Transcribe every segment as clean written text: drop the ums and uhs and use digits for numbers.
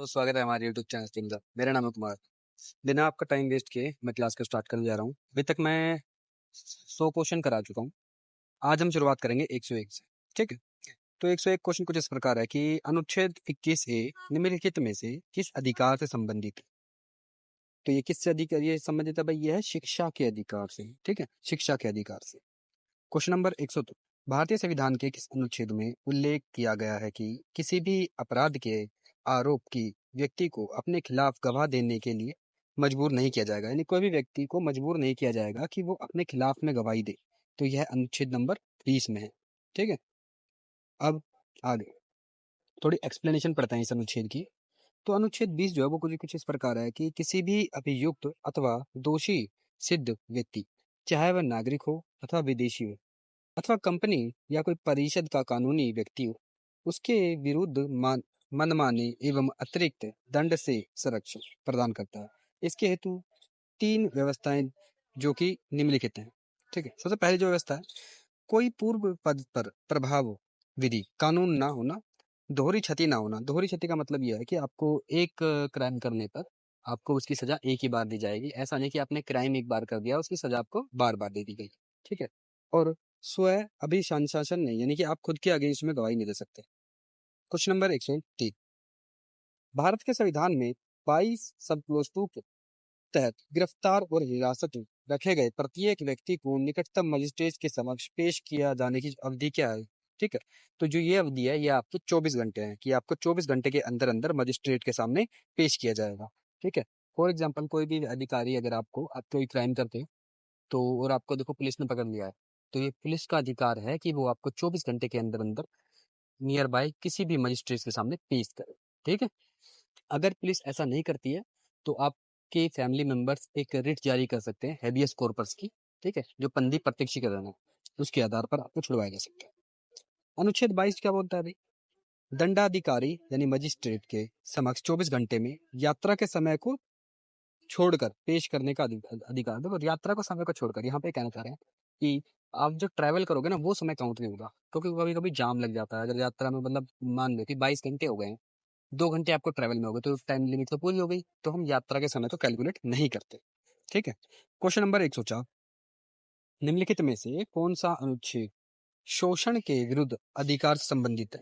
तो स्वागत है हमारे यूट्यूब चैनल टीम का। मेरा नाम है कुमार। बिना आपका टाइम वेस्ट किए मैं क्लास को स्टार्ट करने जा रहा हूँ। अभी तक मैं 100 क्वेश्चन करा चुका हूँ। आज हम शुरुआत करेंगे 101 से। ठीक है। तो 101 क्वेश्चन कुछ इस प्रकार है कि अनुच्छेद 21 ए निम्नलिखित में से किस अधिकार से संबंधित है। तो ये किससे अधिकार ये संबंधित है भाई? ये है शिक्षा के अधिकार से। ठीक है, शिक्षा के अधिकार से। क्वेश्चन नंबर 102, भारतीय संविधान के किस अनुच्छेद में उल्लेख किया गया है कि किसी भी अपराध के आरोप की व्यक्ति को अपने खिलाफ गवाह देने के लिए मजबूर नहीं किया जाएगा? यानी कोई भी व्यक्ति को मजबूर नहीं किया जाएगा कि वो अपने खिलाफ में गवाही दे। तो यह अनुच्छेद नंबर 20 में है। ठीक है। अब आगे थोड़ी एक्सप्लेनेशन पढ़ते हैं इस अनुच्छेद की। तो अनुच्छेद 20 जो है वो कुछ कुछ इस प्रकार है कि किसी भी अभियुक्त अथवा दोषी सिद्ध व्यक्ति, चाहे वह नागरिक हो अथवा विदेशी हो अथवा कंपनी या कोई परिषद का कानूनी व्यक्ति हो, उसके विरुद्ध मनमाने एवं अतिरिक्त दंड से संरक्षण प्रदान करता है। इसके हेतु 3 व्यवस्थाएं जो कि निम्नलिखित हैं। ठीक है। सबसे पहली जो व्यवस्था है, कोई पूर्व पद पर प्रभाव विधि कानून ना होना, दोहरी क्षति ना होना। दोहरी क्षति का मतलब यह है कि आपको एक क्राइम करने पर आपको उसकी सजा एक ही बार दी जाएगी। ऐसा नहीं कि आपने क्राइम एक बार कर दिया उसकी सजा आपको बार बार दे दी गई। ठीक है। और स्व अभिशासन नहीं, यानी कि आप खुद के अगेंस्ट में गवाही नहीं दे सकते। क्वेश्चन नंबर 103, भारत के संविधान में 22 सब क्लोज 2 के तहत गिरफ्तार और हिरासत में रखे गए प्रत्येक व्यक्ति को निकटतम मजिस्ट्रेट के समक्ष पेश किया जाने की अवधि क्या है? ठीक है। तो जो ये अवधि है ये आपके 24 घंटे है कि आपको 24 घंटे के अंदर अंदर मजिस्ट्रेट के सामने पेश किया जाएगा। ठीक है। फॉर एग्जाम्पल कोई भी अधिकारी अगर आपको आप कोई क्राइम करते हो तो और आपको देखो पुलिस ने पकड़ लिया है, तो ये पुलिस का अधिकार है कि वो आपको 24 घंटे के अंदर अंदर नियर बाय किसी भी मजिस्ट्रेट के सामने पेश करे। ठीक है। अगर पुलिस ऐसा नहीं करती है तो आपके फैमिली मेंबर्स एक रिट जारी कर सकते हैं हेबियस कॉर्पस की। ठीक है, जो पंदी प्रत्यक्षीकरण है उसके आधार पर आपको छुड़वाया जा सकता है। अनुच्छेद 22 क्या बोलता है भाई? दंडाधिकारी यानी मजिस्ट्रेट के समक्ष 24 घंटे में यात्रा के समय को छोड़कर पेश करने का अधिकार। देखो यात्रा को समय को छोड़कर यहाँ पे कहना चाह रहे हैं कि आप जो ट्रैवल करोगे ना वो समय काउंट नहीं होगा, क्योंकि कभी कभी जाम लग जाता है। अगर यात्रा में मतलब मान लो कि 22 घंटे हो गए हैं, 2 घंटे आपको ट्रैवल में हो गए तो टाइम लिमिट तो पूरी हो गई, तो हम यात्रा के समय को कैलकुलेट नहीं करते। ठीक है। क्वेश्चन नंबर 104, निम्नलिखित में से कौन सा अनुच्छेद शोषण के विरुद्ध अधिकार से संबंधित है?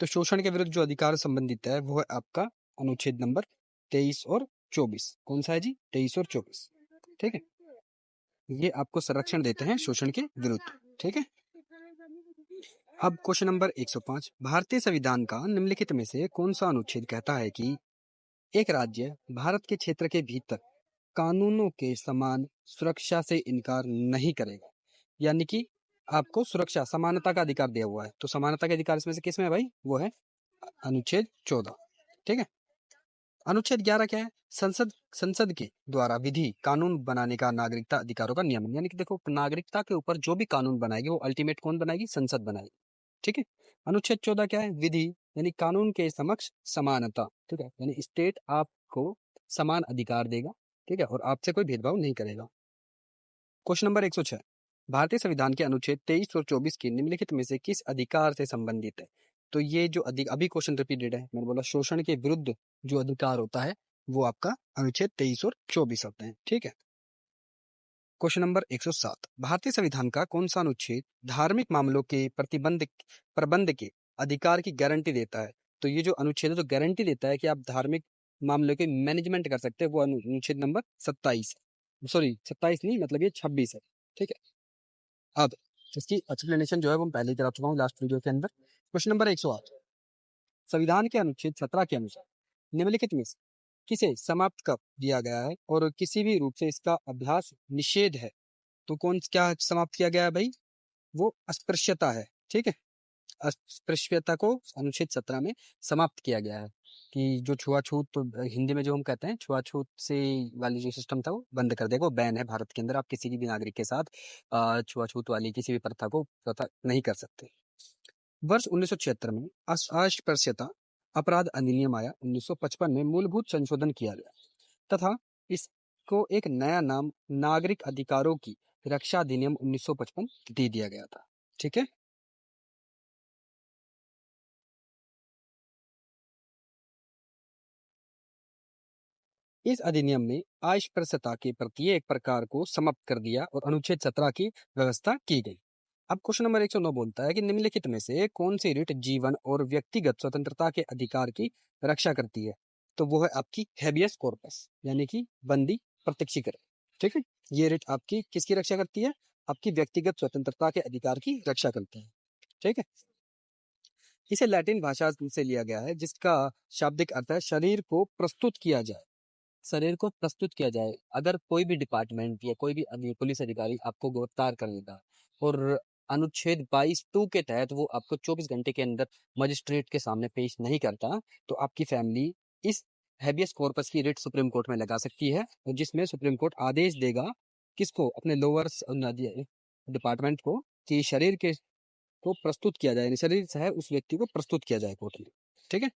तो शोषण के विरुद्ध जो अधिकार संबंधित है वो है आपका अनुच्छेद नंबर 23 और 24। कौन सा है जी? 23 और 24। ठीक है। ये आपको संरक्षण देते हैं शोषण के विरुद्ध। ठीक है। अब क्वेश्चन नंबर 105, भारतीय संविधान का निम्नलिखित में से कौन सा अनुच्छेद कहता है कि एक राज्य भारत के क्षेत्र के भीतर कानूनों के समान सुरक्षा से इनकार नहीं करेगा? यानी कि आपको सुरक्षा समानता का अधिकार दिया हुआ है। तो समानता के अधिकार इसमें से किस में है भाई? वो है अनुच्छेद 14। ठीक है। अनुच्छेद 11 क्या है? संसद संसद के द्वारा विधि कानून बनाने का नागरिकता अधिकारों का नियमन। यानी कि देखो नागरिकता के ऊपर जो भी कानून बनाएगी वो अल्टीमेट कौन बनाएगी? संसद बनाएगी। ठीक है। अनुच्छेद 14 क्या है? विधि यानी कानून के समक्ष समानता। ठीक है, यानी स्टेट आपको समान अधिकार देगा। ठीक है, और आपसे कोई भेदभाव नहीं करेगा। क्वेश्चन नंबर 106, भारतीय संविधान के अनुच्छेद 23 और 24 की निम्नलिखित में से किस अधिकार से संबंधित है? तो ये जो अभी क्वेश्चन रिपीटेड है, मैंने बोला शोषण के विरुद्ध जो अधिकार होता है वो आपका अनुच्छेद 23 और 24 होते हैं। ठीक है। क्वेश्चन नंबर 107, भारतीय संविधान का कौन सा अनुच्छेद धार्मिक मामलों के प्रबंध के अधिकार की गारंटी देता है? तो ये जो अनुच्छेद है तो गारंटी देता है कि आप धार्मिक मामलों के मैनेजमेंट कर सकते हैं, वो अनुच्छेद नंबर 27 है। सॉरी 27 नहीं, मतलब ये 26 है। ठीक है। अब इसकी एक्सप्लेनेशन जो है वो मैं पहले ही करा चुका हूँ लास्ट वीडियो के अंदर। क्वेश्चन नंबर 108, संविधान के अनुच्छेद 17 के अनुसार निम्नलिखित में से किसे समाप्त कर दिया गया है और किसी भी रूप से इसका अभ्यास निषेध है? तो कौन क्या समाप्त किया गया है भाई? वो अस्पृश्यता है। ठीक है। अस्पृश्यता को अनुच्छेद 17 में समाप्त किया गया है कि जो छुआछूत, तो हिंदी में जो हम कहते हैं छुआछूत से वाली जो सिस्टम था वो बंद कर देगा। वो बैन है भारत के अंदर, आप किसी भी नागरिक के साथ छुआछूत वाली किसी भी प्रथा नहीं कर सकते। वर्ष 1976 में अस्पृश्यता अपराध अधिनियम आया। 1955 में मूलभूत संशोधन किया गया तथा इसको एक नया नाम नागरिक अधिकारों की रक्षा अधिनियम 1955 दे दिया गया था। ठीक है। इस अधिनियम ने अस्पृश्यता के प्रत्येक प्रकार को समाप्त कर दिया और अनुच्छेद 17 की व्यवस्था की गई। अब क्वेश्चन नंबर 109 बोलता है कि निम्नलिखित में से कौन सी रिट जीवन और व्यक्तिगत स्वतंत्रता के अधिकार की रक्षा करती है? तो वो है आपकी हेबियस कॉर्पस, यानी कि बंदी प्रत्यक्षीकरण। ठीक है, ये रिट आपकी किसकी रक्षा करती है? आपकी व्यक्तिगत स्वतंत्रता के अधिकार की रक्षा करती है। ठीक है, इसे लैटिन भाषा से लिया गया है, जिसका शाब्दिक अर्थ है शरीर को प्रस्तुत किया जाए। शरीर को प्रस्तुत किया जाए। अगर कोई भी डिपार्टमेंट या कोई भी पुलिस अधिकारी आपको गिरफ्तार कर लेता और अनुच्छेद 22(2) के तहत वो आपको 24 घंटे के अंदर मजिस्ट्रेट के सामने पेश नहीं करता, तो आपकी फैमिली इस हेबियस कॉर्पस की रिट सुप्रीम कोर्ट में लगा सकती है, और जिसमें सुप्रीम कोर्ट आदेश देगा किसको? अपने लोअर डिपार्टमेंट को, कि शरीर के को प्रस्तुत किया जाए, यानी शरीर से है उस व्यक्ति को प्रस्तुत किया जाए कोर्ट में। ठीक है,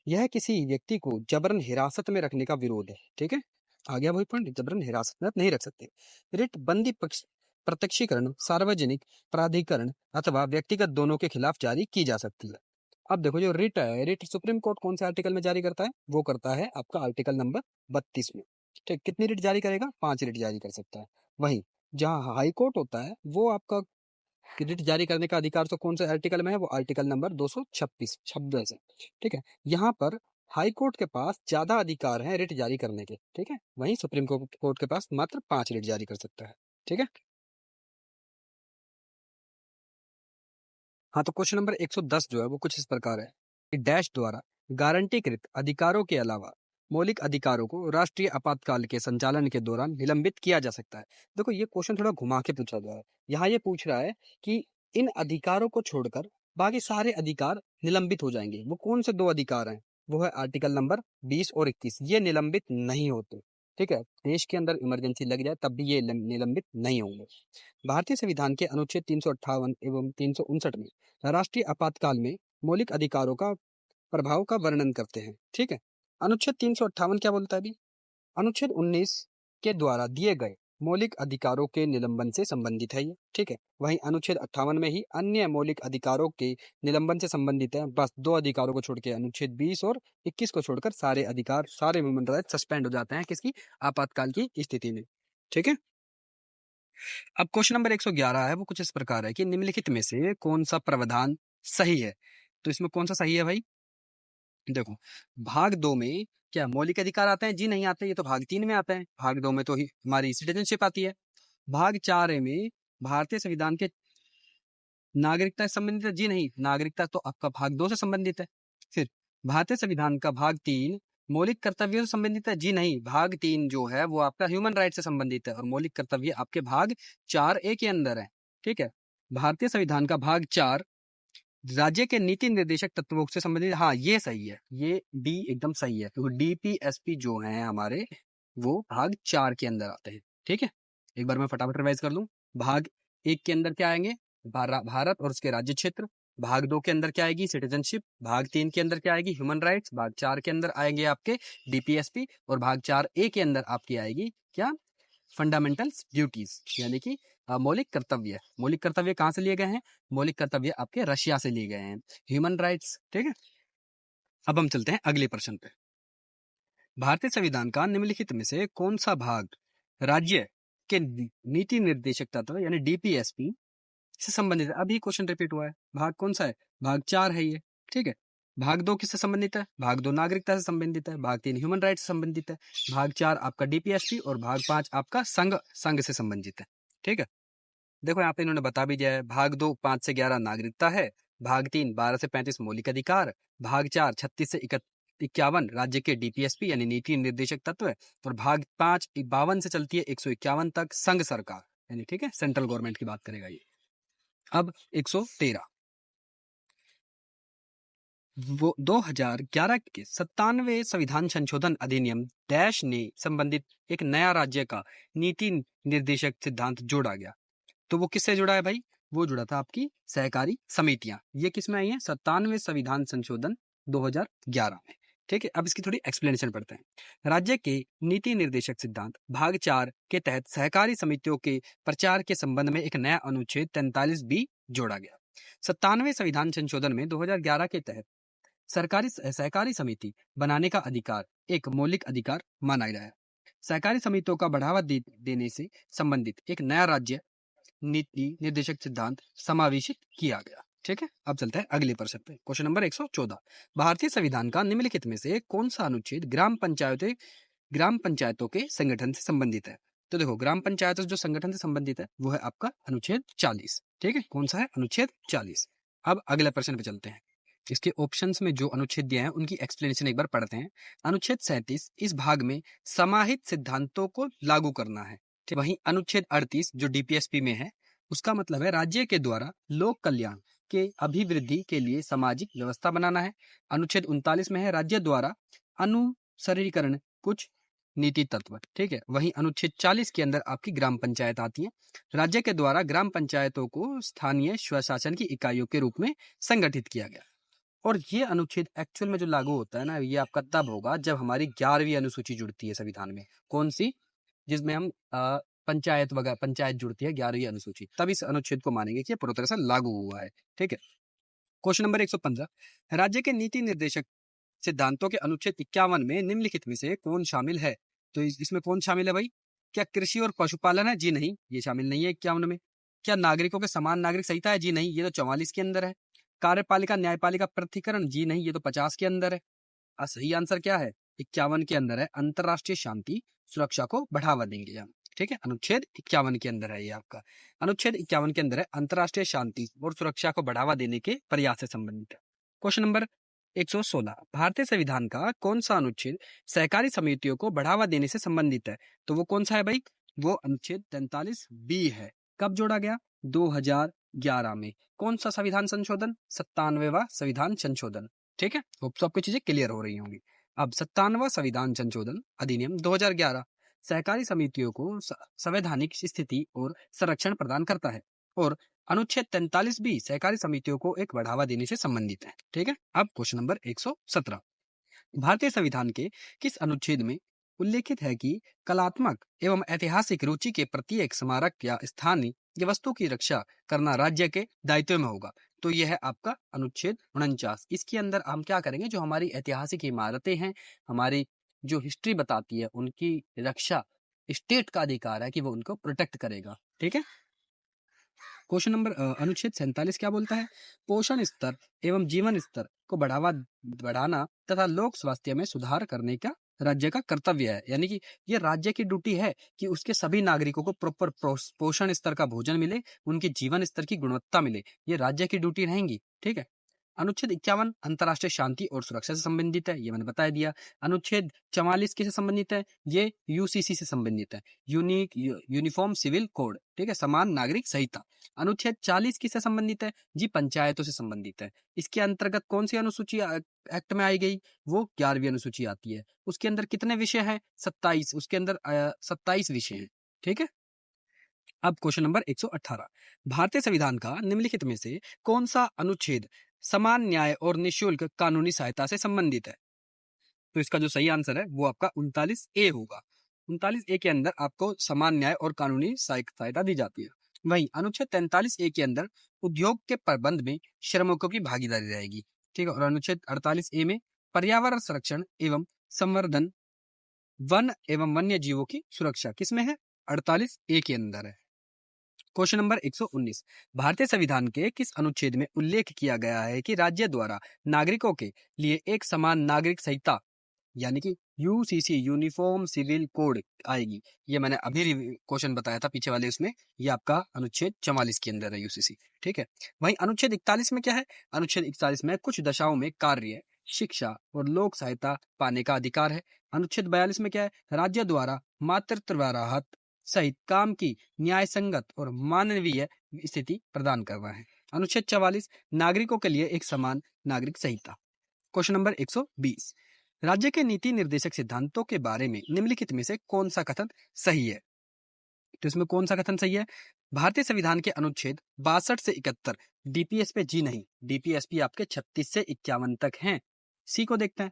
यह किसी व्यक्ति को जबरन हिरासत में रखने का विरोध है। ठीक है, आ गया वही पॉइंट, जबरन हिरासत में नहीं रख सकते। रिट बंदी पक्ष प्रत्यक्षीकरण सार्वजनिक, प्राधिकरण अथवा व्यक्तिगत दोनों के खिलाफ जारी की जा सकती है। अब देखो, जो रिट है, रिट सुप्रीम कोर्ट कौन से आर्टिकल में जारी करता है? वो करता है आपका आर्टिकल नंबर 32 में। ठीक, कितनी रिट जारी करेगा? 5 रिट जारी कर सकता है। वहीं जहां हाई कोर्ट होता है, वो आपका रिट जारी करने का अधिकार तो कौन से आर्टिकल में है? वो आर्टिकल नंबर 226 है। ठीक है, यहाँ पर हाई कोर्ट के पास ज्यादा अधिकार है रिट जारी करने के। ठीक है, वहीं सुप्रीम कोर्ट के पास मात्र 5 रिट जारी कर सकता है। ठीक है, हाँ, तो क्वेश्चन नंबर 110 जो है वो कुछ इस प्रकार है कि डैश द्वारा गारंटीकृत अधिकारों के अलावा मौलिक अधिकारों को राष्ट्रीय आपातकाल के संचालन के दौरान निलंबित किया जा सकता है। देखो, ये क्वेश्चन थोड़ा घुमा के पूछा गया है। यहाँ ये पूछ रहा है कि इन अधिकारों को छोड़कर बाकी सारे अधिकार निलंबित हो जाएंगे। वो कौन से 2 अधिकार हैं? वो है आर्टिकल नंबर 20 और 21, ये निलंबित नहीं होते। ठीक है, देश के अंदर इमरजेंसी लग जाए तब भी ये निलंबित नहीं होंगे। भारतीय संविधान के अनुच्छेद 358 एवं 359 में राष्ट्रीय आपातकाल में मौलिक अधिकारों का प्रभाव का वर्णन करते हैं। ठीक है, अनुच्छेद 358 क्या बोलता है अभी? अनुच्छेद 19 के द्वारा दिए गए मौलिक अधिकारों के निलंबन से संबंधित है ये। ठीक है, वहीं अनुच्छेद 58 में ही अन्य मौलिक अधिकारों के निलंबन से संबंधित है। बस 2 अधिकारों को छोड़ के, अनुच्छेद 20 और 21 को छोड़कर सारे अधिकार, सारे ह्यूमन राइट सस्पेंड हो जाते हैं किसकी? आपातकाल की स्थिति में। ठीक है, अब क्वेश्चन नंबर 111 है, वो कुछ इस प्रकार है कि निम्नलिखित में से कौन सा प्रावधान सही है? तो इसमें कौन सा सही है भाई? देखो, भाग 2 में क्या मौलिक अधिकार आते हैं? जी नहीं आते, ये तो भाग 3 में आते हैं। भाग 2 में तो ही हमारी सिटीजनशिप आती है। भाग 4 में भारतीय संविधान के नागरिकता से संबंधित है? जी नहीं, नागरिकता तो आपका भाग 2 से संबंधित है। फिर भारतीय संविधान का भाग 3 मौलिक कर्तव्यों से संबंधित है? जी नहीं, भाग 3 जो है वो आपका ह्यूमन राइट से संबंधित है, और मौलिक कर्तव्य आपके भाग 4A के अंदर है। ठीक है, भारतीय संविधान का भाग 4 राज्य के नीति निर्देशक तत्वों से संबंधित। हाँ, ये सही है, ये डी एकदम सही है, क्योंकि DPSP जो है हमारे, वो भाग 4 के अंदर आते हैं। ठीक है, एक बार मैं फटाफट रिवाइज कर लूं। भाग 1 के अंदर क्या आएंगे? भारत और उसके राज्य क्षेत्र। भाग 2 के अंदर क्या आएगी? सिटीजनशिप। भाग 3 के अंदर क्या आएगी? Human rights. भाग 4 के अंदर आएंगे आपके DPSP, और भाग 4A के अंदर आपकी आएगी क्या? फंडामेंटल ड्यूटीज, यानी कि मौलिक कर्तव्य। मौलिक कर्तव्य कहाँ से लिए गए हैं? मौलिक कर्तव्य आपके रशिया से लिए गए हैं। Human rights. ठीक है, अब हम चलते हैं अगले प्रश्न पे। भारतीय संविधान का निम्नलिखित में से कौन सा भाग राज्य के नीति निर्देशक तत्व यानी DPSP से संबंधित है? अभी क्वेश्चन रिपीट हुआ है। भाग कौन सा है? भाग 4 है ये। ठीक है, भाग 2 किससे संबंधित है? भाग 2 नागरिकता से संबंधित है। भाग 3 ह्यूमन राइट्स से संबंधित है। भाग 4 आपका DPSP, और भाग 5 आपका संघ से संबंधित है। ठीक है, देखो यहाँ पे इन्होंने बता भी दिया है। भाग 2 5 से 11 नागरिकता है। भाग 3 12 से 35 मौलिक अधिकार। भाग 4 36 से 51 राज्य के DPSP यानी नीति निर्देशक तत्व है। और भाग 5 52 से चलती है 151 तक संघ सरकार, यानी ठीक है सेंट्रल गवर्नमेंट की बात करेगा ये। अब 113, वो 2011 के 97वें संविधान संशोधन अधिनियम डैश ने संबंधित एक नया राज्य का नीति निर्देशक सिद्धांत जोड़ा गया। तो वो किससे जुड़ा है भाई? वो जुड़ा था आपकी सहकारी समितियां। ये किस में आई है? 97वें संविधान संशोधन 2011 में। ठीक है, अब इसकी थोड़ी एक्सप्लेनेशन पढ़ते हैं। राज्य के नीति निर्देशक सिद्धांत भाग 4 के तहत सहकारी समितियों के प्रचार के संबंध में एक नया अनुच्छेद 43B जोड़ा गया। 97वें संविधान संशोधन में 2011 के तहत सरकारी सहकारी समिति बनाने का अधिकार एक मौलिक अधिकार माना गया है। सहकारी समितियों का बढ़ावा देने से संबंधित एक नया राज्य नीति निर्देशक सिद्धांत समावेशित किया गया। ठीक है, अब चलते हैं अगले प्रश्न पे। क्वेश्चन नंबर 114, भारतीय संविधान का निम्नलिखित में से कौन सा अनुच्छेद ग्राम पंचायतों के संगठन से संबंधित है? तो देखो, ग्राम पंचायत जो संगठन से संबंधित है वो है आपका अनुच्छेद 40। ठीक है, कौन सा है? अनुच्छेद 40। अब अगले प्रश्न पे चलते हैं। इसके ऑप्शंस में जो अनुच्छेद दिए हैं उनकी एक्सप्लेनेशन एक बार पढ़ते हैं। अनुच्छेद 37 इस भाग में समाहित सिद्धांतों को लागू करना है। ठीक, वहीं अनुच्छेद 38 जो डीपीएसपी में है उसका मतलब है राज्य के द्वारा लोक कल्याण के अभिवृद्धि के लिए सामाजिक व्यवस्था बनाना है। अनुच्छेद 39 में है राज्य द्वारा अनुसरीकरण कुछ नीति तत्व। ठीक है, वहीं अनुच्छेद 40 के अंदर आपकी ग्राम पंचायत आती है। राज्य के द्वारा ग्राम पंचायतों को स्थानीय स्वशासन की इकाइयों के रूप में संगठित किया गया। और ये अनुच्छेद एक्चुअल में जो लागू होता है ना, ये आपका तब होगा जब हमारी 11वीं अनुसूची जुड़ती है संविधान में। कौन सी? जिसमें हम पंचायत जुड़ती है 11वीं अनुसूची, तब इस अनुच्छेद को मानेंगे कि पूरी तरह से लागू हुआ है। ठीक है, क्वेश्चन नंबर 115, राज्य के नीति निर्देशक सिद्धांतों के अनुच्छेद 51 में निम्नलिखित में से कौन शामिल है? तो इसमें कौन शामिल है भाई? क्या कृषि और पशुपालन है? जी नहीं, ये शामिल नहीं है 51 में। क्या नागरिकों के समान नागरिक संहिता है? जी नहीं, ये तो 44 के अंदर है। कार्यपालिका न्यायपालिका पृथकीकरण? जी नहीं, ये तो 50 के अंदर है। सही आंसर क्या है? 51 के अंदर है, अंतरराष्ट्रीय शांति सुरक्षा को बढ़ावा देंगे हम। ठीक है, अनुच्छेद 51 के अंदर है ये आपका। अनुच्छेद 51 के अंदर है अंतरराष्ट्रीय शांति और सुरक्षा को बढ़ावा देने के प्रयास से संबंधित है। क्वेश्चन नंबर 116, भारतीय संविधान का कौन सा अनुच्छेद सहकारी समितियों को बढ़ावा देने से संबंधित है? तो वो कौन सा है भाई? वो अनुच्छेद 43 बी है। कब जोड़ा गया? 2011 में। कौन सा संविधान संशोधन? 97वां संविधान संशोधन। ठीक है, होप सो आपको चीजें क्लियर हो रही होंगी। अब 97वां संविधान संशोधन अधिनियम 2011 सहकारी समितियों को संवैधानिक स्थिति और संरक्षण प्रदान करता है और अनुच्छेद 43 भी सहकारी समितियों को एक बढ़ावा देने से संबंधित है। ठीक है, अब क्वेश्चन नंबर 117, भारतीय संविधान के किस अनुच्छेद में उल्लेखित है कि कलात्मक एवं ऐतिहासिक रुचि के प्रत्येक स्मारक या स्थानीय वस्तु की रक्षा करना राज्य के दायित्व में होगा? तो यह है आपका अनुच्छेद 49। इसके अंदर हम क्या करेंगे? जो हमारी ऐतिहासिक इमारतें हैं, हमारी जो हिस्ट्री बताती है, उनकी रक्षा स्टेट का अधिकार है कि वो उनको प्रोटेक्ट करेगा। ठीक है, क्वेश्चन नंबर अनुच्छेद 47 क्या बोलता है? पोषण स्तर एवं जीवन स्तर को बढ़ाना तथा लोक स्वास्थ्य में सुधार करने का राज्य का कर्तव्य है। यानी कि ये राज्य की ड्यूटी है कि उसके सभी नागरिकों को प्रॉपर पोषण स्तर का भोजन मिले, उनके जीवन स्तर की गुणवत्ता मिले, ये राज्य की ड्यूटी रहेंगी। ठीक है, अनुच्छेद 51 अंतरराष्ट्रीय शांति और सुरक्षा से संबंधित है, ये मैंने बता दिया। अनुच्छेद 44 किससे संबंधित है? ये यूसीसी से संबंधित है, यूनिफॉर्म सिविल कोड। ठीक है, समान नागरिक संहिता। अनुच्छेद 40 किससे संबंधित है? जी पंचायतों से संबंधित है। इसके अंतर्गत कौन सी अनुसूची एक्ट में आई गई? वो 11वीं अनुसूची आती है। उसके अंदर कितने विषय हैं? 27। उसके अंदर 27 विषय हैं। ठीक है, अब क्वेश्चन नंबर 118, भारतीय संविधान का निम्नलिखित में से कौन सा अनुच्छेद समान न्याय और निःशुल्क कानूनी सहायता से संबंधित है? तो इसका जो सही आंसर है वो आपका 39A होगा। 39A के अंदर आपको समान न्याय और कानूनी सहायता दी जाती है। वहीं अनुच्छेद 43A के अंदर उद्योग के प्रबंध में श्रमिकों की भागीदारी रहेगी। ठीक है, और अनुच्छेद 48A में पर्यावरण संरक्षण एवं संवर्धन, वन एवं वन्य जीवों की सुरक्षा किसमें है? 48A के अंदर है। क्वेश्चन नंबर 119, भारतीय संविधान के किस अनुच्छेद में उल्लेख किया गया है कि राज्य द्वारा नागरिकों के लिए एक समान नागरिक संहिता यानी कि यूसीसी यूनिफॉर्म सिविल कोड आएगी? ये मैंने अभी क्वेश्चन बताया था पीछे वाले उसमें, ये आपका अनुच्छेद 44 के अंदर है यूसीसी। ठीक है, वहीं अनुच्छेद 41 में क्या है? अनुच्छेद 41 में कुछ दशाओं में कार्य, शिक्षा और लोक सहायता पाने का अधिकार है। अनुच्छेद 42 में क्या है? राज्य द्वारा मातृत्व राहत सहित काम की न्याय संगत और मानवीय स्थिति प्रदान करना है। अनुच्छेद 44 नागरिकों के लिए एक समान नागरिक संहिता। क्वेश्चन नंबर 120, राज्य के नीति निर्देशक सिद्धांतों के बारे में निम्नलिखित में से कौन सा कथन सही है? तो इसमें कौन सा कथन सही है? भारतीय संविधान के अनुच्छेद 62 से 71 डीपीएस पे जी नहीं, डीपीएसपी आपके 36 से 51 तक हैं। सी को देखते हैं।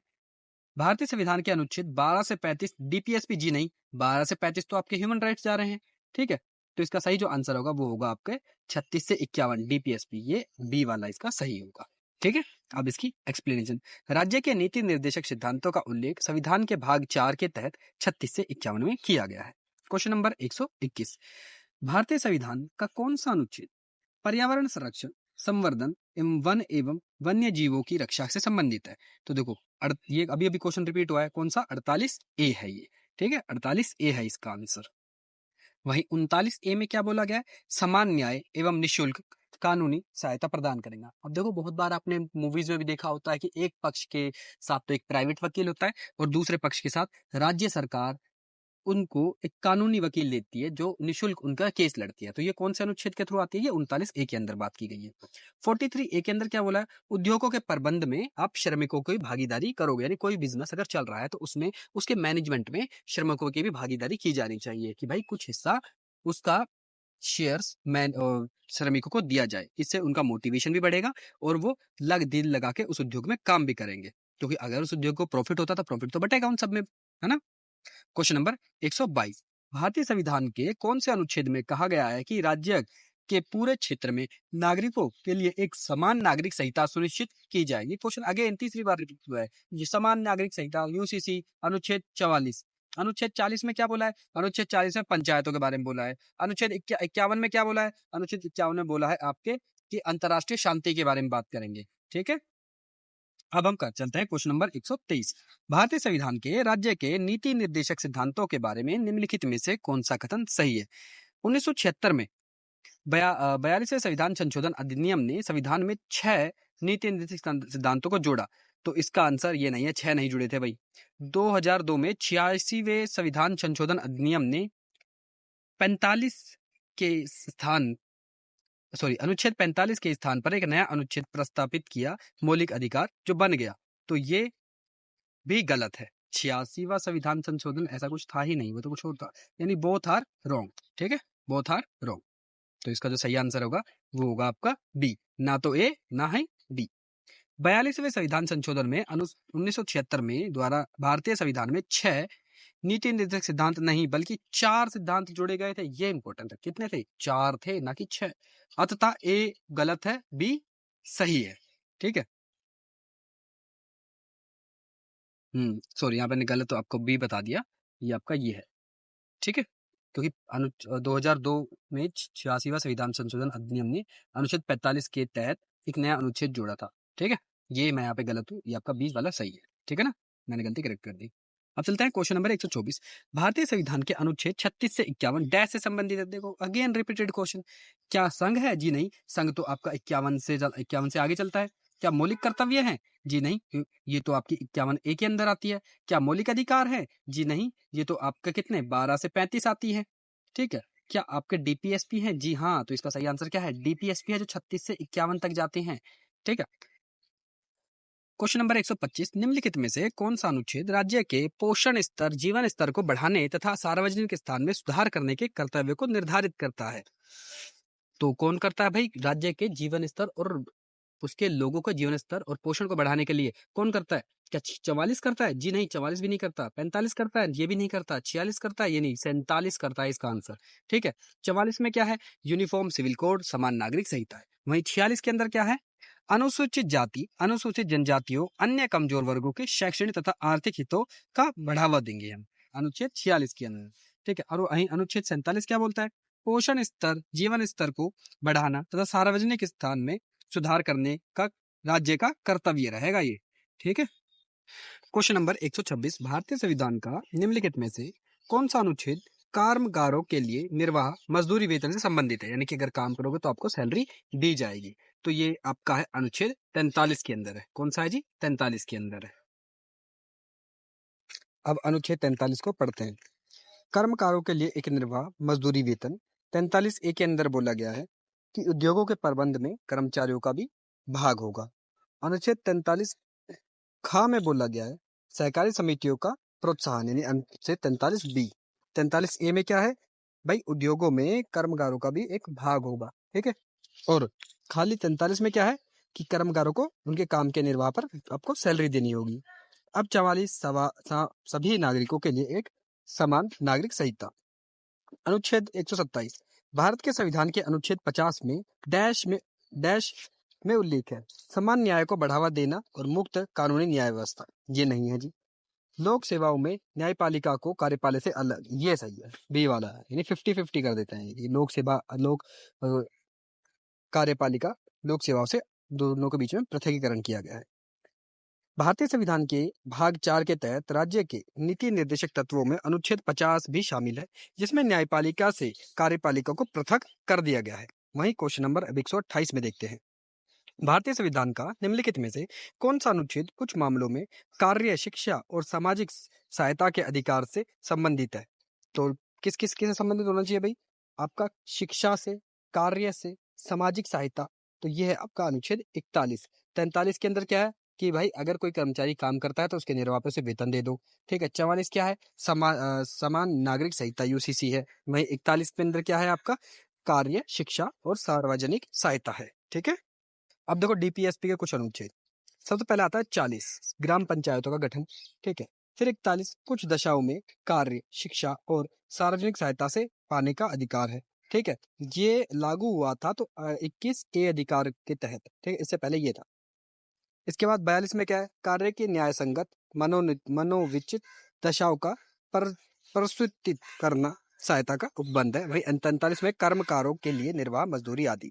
भारतीय संविधान के अनुच्छेद 12 से 35 डीपीएसपी जी नहीं, 12 से 35 तो आपके ह्यूमन राइट्स जा रहे हैं। ठीक है, तो इसका सही जो आंसर होगा वो होगा आपके 36 से 51 डीपीएसपी, ये बी वाला इसका सही होगा। ठीक है, अब इसकी एक्सप्लेनेशन। राज्य के नीति निर्देशक सिद्धांतों का उल्लेख संविधान के भाग 4 के तहत 36 से 51 में किया गया है। क्वेश्चन नंबर 121, भारतीय संविधान का कौन सा अनुच्छेद पर्यावरण संरक्षण, संवर्धन एवं वन एवं वन्य जीवों की रक्षा से संबंधित है? तो देखो ये अभी अभी क्वेश्चन रिपीट हुआ है, कौन सा? 48A है ये, ठीक है, 48A है इसका आंसर। वहीं 39A में क्या बोला गया है? समान न्याय एवं निःशुल्क कानूनी सहायता प्रदान करेगा। अब देखो बहुत बार आपने मूवीज में भी देखा होता है कि एक पक्ष के साथ तो एक प्राइवेट वकील होता है और दूसरे पक्ष के साथ राज्य सरकार उनको एक कानूनी वकील लेती है जो निशुल्क उनका केस लड़ती है। तो ये कौन से अनुच्छेद के थ्रू आती है? ये 39A के अंदर बात की गई है। 43A के अंदर क्या बोला है? उद्योगों के प्रबंध में आप श्रमिकों की भागीदारी करोगे, यानी कोई बिजनेस अगर चल रहा है तो उसमें उसके मैनेजमेंट में श्रमिकों की भी भागीदारी की जानी चाहिए कि भाई कुछ हिस्सा उसका शेयर्स श्रमिकों को दिया जाए। इससे उनका मोटिवेशन भी बढ़ेगा और वो दिल लगा के उस उद्योग में काम भी करेंगे, क्योंकि अगर उस उद्योग को प्रॉफिट होता तो प्रॉफिट तो बटेगा उन सब में, है ना। क्वेश्चन नंबर 122, भारतीय संविधान के कौन से अनुच्छेद में कहा गया है कि राज्य के पूरे क्षेत्र में नागरिकों के लिए एक समान नागरिक संहिता सुनिश्चित की जाए? ये क्वेश्चन अगेन तीसरी बार रिपीट हुआ है। ये समान नागरिक संहिता यूसीसी अनुच्छेद 44। अनुच्छेद 40 में क्या बोला है? अनुच्छेद 40 में पंचायतों के बारे में बोला है। अनुच्छेद 51 में क्या बोला है? अनुच्छेद 51 में बोला है आपके कि अंतरराष्ट्रीय शांति के बारे में बात करेंगे, ठीक है। अब हम चलते हैं क्वेश्चन नंबर 123, भारतीय संविधान के राज्य के नीति निर्देशक सिद्धांतों के बारे में निम्नलिखित में से कौन सा कथन सही है? 1976 में 42वें संविधान संशोधन अधिनियम ने संविधान में 6 नीति निर्देशक सिद्धांतों को जोड़ा। तो इसका आंसर ये नहीं है, 6 नहीं जुड़े थे भाई। 2002 में 86वें संविधान संशोधन अधिनियम ने 45 के स्थान अनुच्छेद 45 के स्थान पर एक नया अनुच्छेद प्रस्तापित किया, मौलिक अधिकार, जो बन गया। तो ये भी गलत है। 86वां संविधान संशोधन ऐसा कुछ था ही नहीं, वो तो कुछ और था, यानी बोथ आर रॉन्ग, ठीक है, बोथ आर रॉन्ग। तो इसका जो सही आंसर होगा वो होगा आपका बी, ना तो ए ना है डी। 42वें संविधान संशोधन में 1976 में द्वारा भारतीय संविधान में 6 नीति निर्देशक सिद्धांत नहीं बल्कि 4 सिद्धांत जोड़े गए थे। ये इंपॉर्टेंट है, कितने थे? 4 थे, ना कि 6। अतः ए गलत है, बी सही है, ठीक है। सॉरी, यहाँ पे गलत तो आपको बी बता दिया, ये आपका ये है, ठीक है, क्योंकि 2002 में 86वां संविधान संशोधन अधिनियम ने अनुच्छेद 45 के तहत एक नया अनुच्छेद जोड़ा था, ठीक है। ये मैं यहाँ पे गलत हूँ, ये आपका 20 वाला सही है, ठीक है ना, मैंने गलती करेक्ट कर दी। अब चलते हैं क्वेश्चन नंबर 124, भारतीय संविधान के अनुच्छेद 36 से 51 डैश से संबंधित है। देखो अगेन रिपीटेड क्वेश्चन, क्या संघ है? जी नहीं, संघ तो आपका 51 से आगे चलता है। क्या मौलिक कर्तव्य है? जी नहीं, ये तो आपकी 51A के अंदर आती है। क्या मौलिक अधिकार है? जी नहीं, ये तो आपके कितने 12 से 35 आती है, ठीक है। क्या आपके डीपीएसपी हैं? जी हाँ, तो इसका सही आंसर क्या है? डीपीएसपी है, जो 36 से 51 तक जाते हैं, ठीक है। क्वेश्चन नंबर 125, निम्नलिखित में से कौन सा अनुच्छेद राज्य के पोषण स्तर, जीवन स्तर को बढ़ाने तथा सार्वजनिक स्थान में सुधार करने के कर्तव्य को निर्धारित करता है? तो कौन करता है भाई? राज्य के जीवन स्तर और उसके लोगों का जीवन स्तर और पोषण को बढ़ाने के लिए कौन करता है? क्या 44 करता है? जी नहीं, 44 भी नहीं करता। 45 करता है? ये भी नहीं करता। 46 करता है? ये नहीं, 47 करता है इसका आंसर, ठीक है। 44 में क्या है? यूनिफॉर्म सिविल कोड, समान नागरिक संहिता है। वहीं 46 के अंदर क्या है? अनुसूचित जाति, अनुसूचित जनजातियों, अन्य कमजोर वर्गों के शैक्षणिक तथा आर्थिक हितों का बढ़ावा देंगे हम, अनुच्छेद 46 के अंदर, ठीक है। और वहीं अनुच्छेद 47 क्या बोलता है? पोषण स्तर, जीवन स्तर को बढ़ाना तथा सार्वजनिक स्थान में सुधार करने का राज्य का कर्तव्य रहेगा ये, ठीक है। क्वेश्चन नंबर 126, भारतीय संविधान का निम्नलिखित में से कौन सा अनुच्छेद कामगारों के लिए निर्वाह मजदूरी वेतन से संबंधित है? यानी कि अगर काम करोगे तो आपको सैलरी दी जाएगी। तो ये आपका है अनुच्छेद 43 के अंदर है। कौन सा है जी? 43 के अंदर है। अब अनुच्छेद 43 को पढ़ते हैं। कर्मकारों के लिए एक निर्वाह मजदूरी वेतन 43A के अंदर बोला गया है कि उद्योगों के प्रबंध में कर्मचारियों का भी भाग होगा। अनुच्छेद 43 खा में बोला गया है सहकारी समितियों का प्रोत्साहन, यानी अनुच्छेद 43B। 43A में क्या है भाई? उद्योगों में कर्मकारों का भी एक भाग होगा, ठीक है। और खाली 43 में क्या है कि कर्मकारों को उनके काम के निर्वाह पर आपको सैलरी देनी होगी। अब 44 सभी नागरिकों के लिए एक समान नागरिक संहिता। अनुच्छेद 127, भारत के संविधान के अनुच्छेद 50 में डैश में उल्लेख है। समान न्याय को बढ़ावा देना और मुक्त कानूनी न्याय व्यवस्था, ये नहीं है जी। लोक सेवाओं में न्यायपालिका को कार्यपालिका से अलग, ये सही है, बी वाला है, यानी 50-50 कर देते हैं ये लोक सेवा लोक कार्यपालिका लोक सेवाओं से दोनों के बीच में पृथकीकरण किया गया है। भारतीय संविधान के भाग 4 के तहत राज्य के नीति निर्देशक तत्वों में अनुच्छेद 50 भी शामिल है, जिसमें न्यायपालिका से कार्यपालिका को पृथक कर दिया गया है। वहीं क्वेश्चन नंबर अब 128 में देखते हैं। भारतीय संविधान का निम्नलिखित में से कौन सा अनुच्छेद कुछ मामलों में कार्य, शिक्षा और सामाजिक सहायता के अधिकार से संबंधित है? तो किस किस के से संबंधित होना चाहिए भाई? आपका शिक्षा से, कार्य से, सामाजिक सहायता। तो ये है आपका अनुच्छेद 41। 43 के अंदर क्या है कि भाई अगर कोई कर्मचारी काम करता है तो उसके निर्वाह पे उसे वेतन दे दो। ठीक है। 44 क्या है? समान नागरिक संहिता यूसीसी है। वही 41 के अंदर क्या है आपका? कार्य, शिक्षा और सार्वजनिक सहायता है। ठीक है। अब देखो डीपीएसपी के कुछ अनुच्छेद। सबसे पहले आता है 40 ग्राम पंचायतों का गठन। ठीक है। फिर 41 कुछ दशाओं में कार्य, शिक्षा और सार्वजनिक सहायता से पाने का अधिकार है। ठीक है। ये लागू हुआ था तो 21 ए अधिकार के तहत। ठीक है। इससे पहले ये था। इसके बाद 42 में क्या है? कार्य की न्याय संगत मनोविचित दशाओं का पर प्रस्तुत करना सहायता का उपबंध है। वही 43 में कर्मकारों के लिए निर्वाह मजदूरी आदि।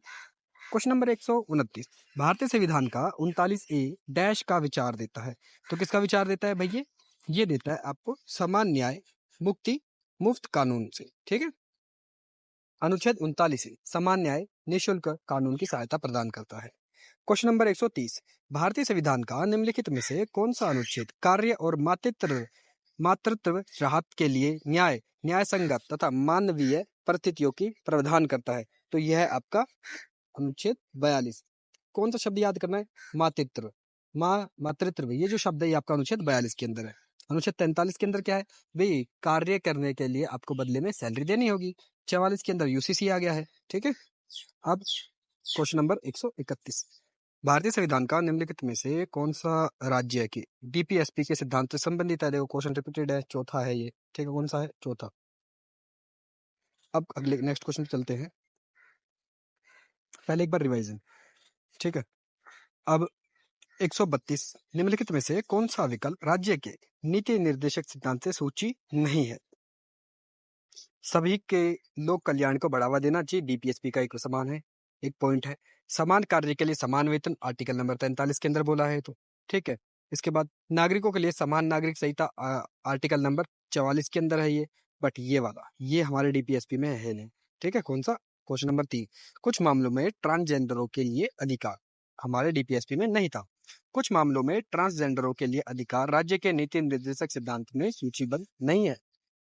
Question number 129। भारतीय संविधान का 39A डैश का विचार देता है। तो किसका विचार देता है भैया? ये देता है आपको समान न्याय, मुक्ति, मुफ्त कानून से। ठीक है। अनुच्छेद 39 समान न्याय, निःशुल्क कानून की सहायता प्रदान करता है। Question number 130। भारतीय संविधान का निम्नलिखित में से कौन सा अनुच्छेद कार्य और मातृत्व राहत के लिए न्याय संगत तथा मानवीय परिस्थितियों की प्रावधान करता है? तो यह है आपका अनुच्छेद 42। कौन सा शब्द याद करना है? मातृत्व। मातृत्व, ये जो शब्द है ये आपका अनुच्छेद 42 के अंदर है। अनुच्छेद 43 के अंदर क्या है भाई? कार्य करने के लिए आपको बदले में सैलरी देनी होगी। 44 के अंदर यूसीसी आ गया है। ठीक है। अब क्वेश्चन नंबर 131। भारतीय संविधान का निम्नलिखित में से कौन सा राज्य है कि डीपीएसपी के सिद्धांत से संबंधित है? देखो क्वेश्चन रिपीटेड है, चौथा है ये। ठीक है। कौन सा है? चौथा। अब अगले नेक्स्ट क्वेश्चन चलते हैं। पहले एक बार रिवाइजन। ठीक है। अब 132 निम्नलिखित में से कौन सा विकल्प राज्य के नीति निर्देशक सिद्धांत से सूची नहीं है? सभी के लोक कल्याण को बढ़ावा देना चाहिए, डीपीएसपी का एक समान है, एक पॉइंट है। समान कार्य के लिए समान वेतन, आर्टिकल नंबर 43 के अंदर बोला है। तो ठीक है। इसके बाद नागरिकों के लिए समान नागरिक संहिता, आर्टिकल नंबर 44 के अंदर है ये। बट ये वाला ये हमारे डीपीएसपी में है नहीं। ठीक है। कौन सा? Question number 3। कुछ मामलों में ट्रांसजेंडरों के लिए अधिकार हमारे डीपीएसपी में नहीं था। कुछ मामलों में ट्रांसजेंडरों के लिए अधिकार राज्य के नीति निर्देशक सिद्धांत में सूचीबद्ध नहीं है।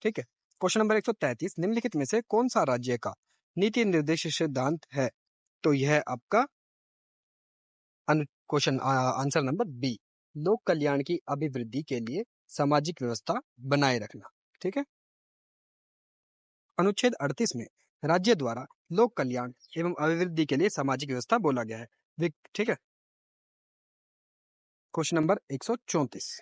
ठीक है। क्वेश्चन नंबर 133 निम्नलिखित में से कौन सा राज्य का नीति निर्देशक सिद्धांत है? तो यह है आपका क्वेश्चन आंसर नंबर बी, लोक कल्याण की अभिवृद्धि के लिए सामाजिक व्यवस्था बनाए रखना। ठीक है। अनुच्छेद 38 में राज्य द्वारा लोक कल्याण एवं अभिवृद्धि के लिए सामाजिक व्यवस्था बोला गया है। ठीक है। Question number 134।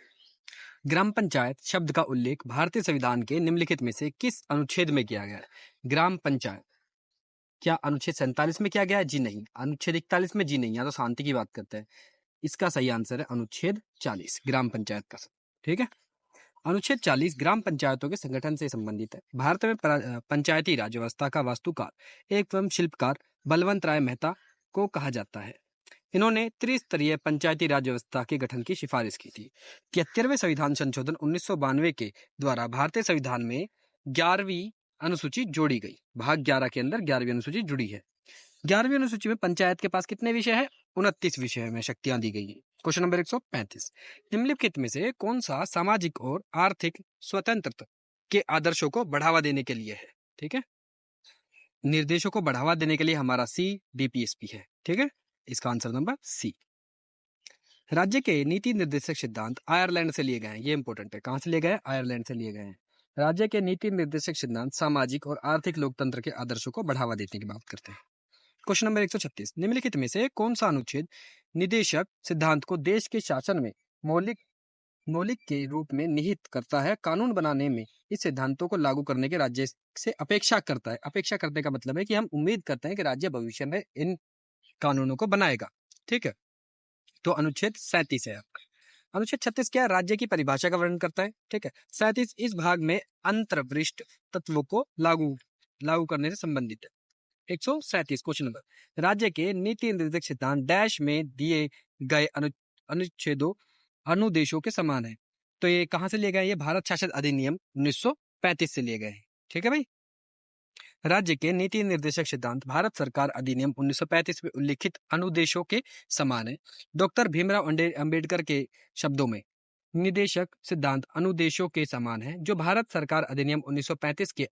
ग्राम पंचायत शब्द का उल्लेख भारतीय संविधान के निम्नलिखित में से किस अनुच्छेद में किया गया है? ग्राम पंचायत क्या अनुच्छेद 47 में किया गया है? जी नहीं। अनुच्छेद 41 में? जी नहीं। यहाँ तो शांति की बात करते हैं। इसका सही आंसर है अनुच्छेद 40 ग्राम पंचायत का। ठीक है। अनुच्छेद 40 ग्राम पंचायतों के संगठन से संबंधित है। भारत में पंचायती राज व्यवस्था का वास्तुकार एवं शिल्पकार बलवंत राय मेहता को कहा जाता है। इन्होंने त्रिस्तरीय पंचायती राज व्यवस्था के गठन की सिफारिश की थी। 73वें संविधान संशोधन 1992 के द्वारा भारतीय संविधान में 11वीं अनुसूची जोड़ी गई। भाग 11 के अंदर 11वीं अनुसूची जुड़ी है। 11वीं अनुसूची में पंचायत के पास कितने विषय है? 29 विषय में शक्तियां दी गई है। Question number 135। निम्नलिखित में से कौन सा सामाजिक और आर्थिक स्वतंत्रता के आदर्शों को बढ़ावा देने के लिए है? ठीक है। निर्देशों को बढ़ावा देने के लिए हमारा सी डीपीएसपी है। ठीक है। इसका आंसर नंबर सी। राज्य के नीति निर्देशक सिद्धांत आयरलैंड से लिए गए हैं। ये इंपॉर्टेंट है। कहां से लिए गए? आयरलैंड से लिए गए हैं। राज्य के नीति निर्देशक सिद्धांत सामाजिक और आर्थिक लोकतंत्र के आदर्शों को बढ़ावा देने की बात करते हैं। क्वेश्चन नंबर 136 निम्नलिखित में से कौन सा अनुच्छेद निदेशक सिद्धांत को देश के शासन में मौलिक के रूप में निहित करता है? कानून बनाने में इस सिद्धांतों को लागू करने के राज्य से अपेक्षा करता है। अपेक्षा करने का मतलब है कि हम उम्मीद करते हैं कि राज्य भविष्य में इन कानूनों को बनाएगा। ठीक है। तो अनुच्छेद 37 है आपका। अनुच्छेद 36 क्या है? राज्य की परिभाषा का वर्णन करता है। ठीक है। 37 इस भाग में अंतर्वृष्ट तत्वों को लागू लागू करने से संबंधित है। 137 क्वेश्चन नंबर, राज्य के नीति निर्देशक सिद्धांत डैश में दिए गए अनुच्छेदों अनुदेशों के समान है। तो ये कहां से लिए गए? ये भारत शासन अधिनियम 1935 से लिए गए हैं। ठीक है भाई। राज्य के नीति निर्देशक सिद्धांत भारत सरकार अधिनियम 1935 में उल्लिखित अनुदेशों के समान है। डॉक्टर भीमराव अंबेडकर के शब्दों में निदेशक सिद्धांत अनुदेशों के समान है, जो भारत सरकार अधिनियम 1935 के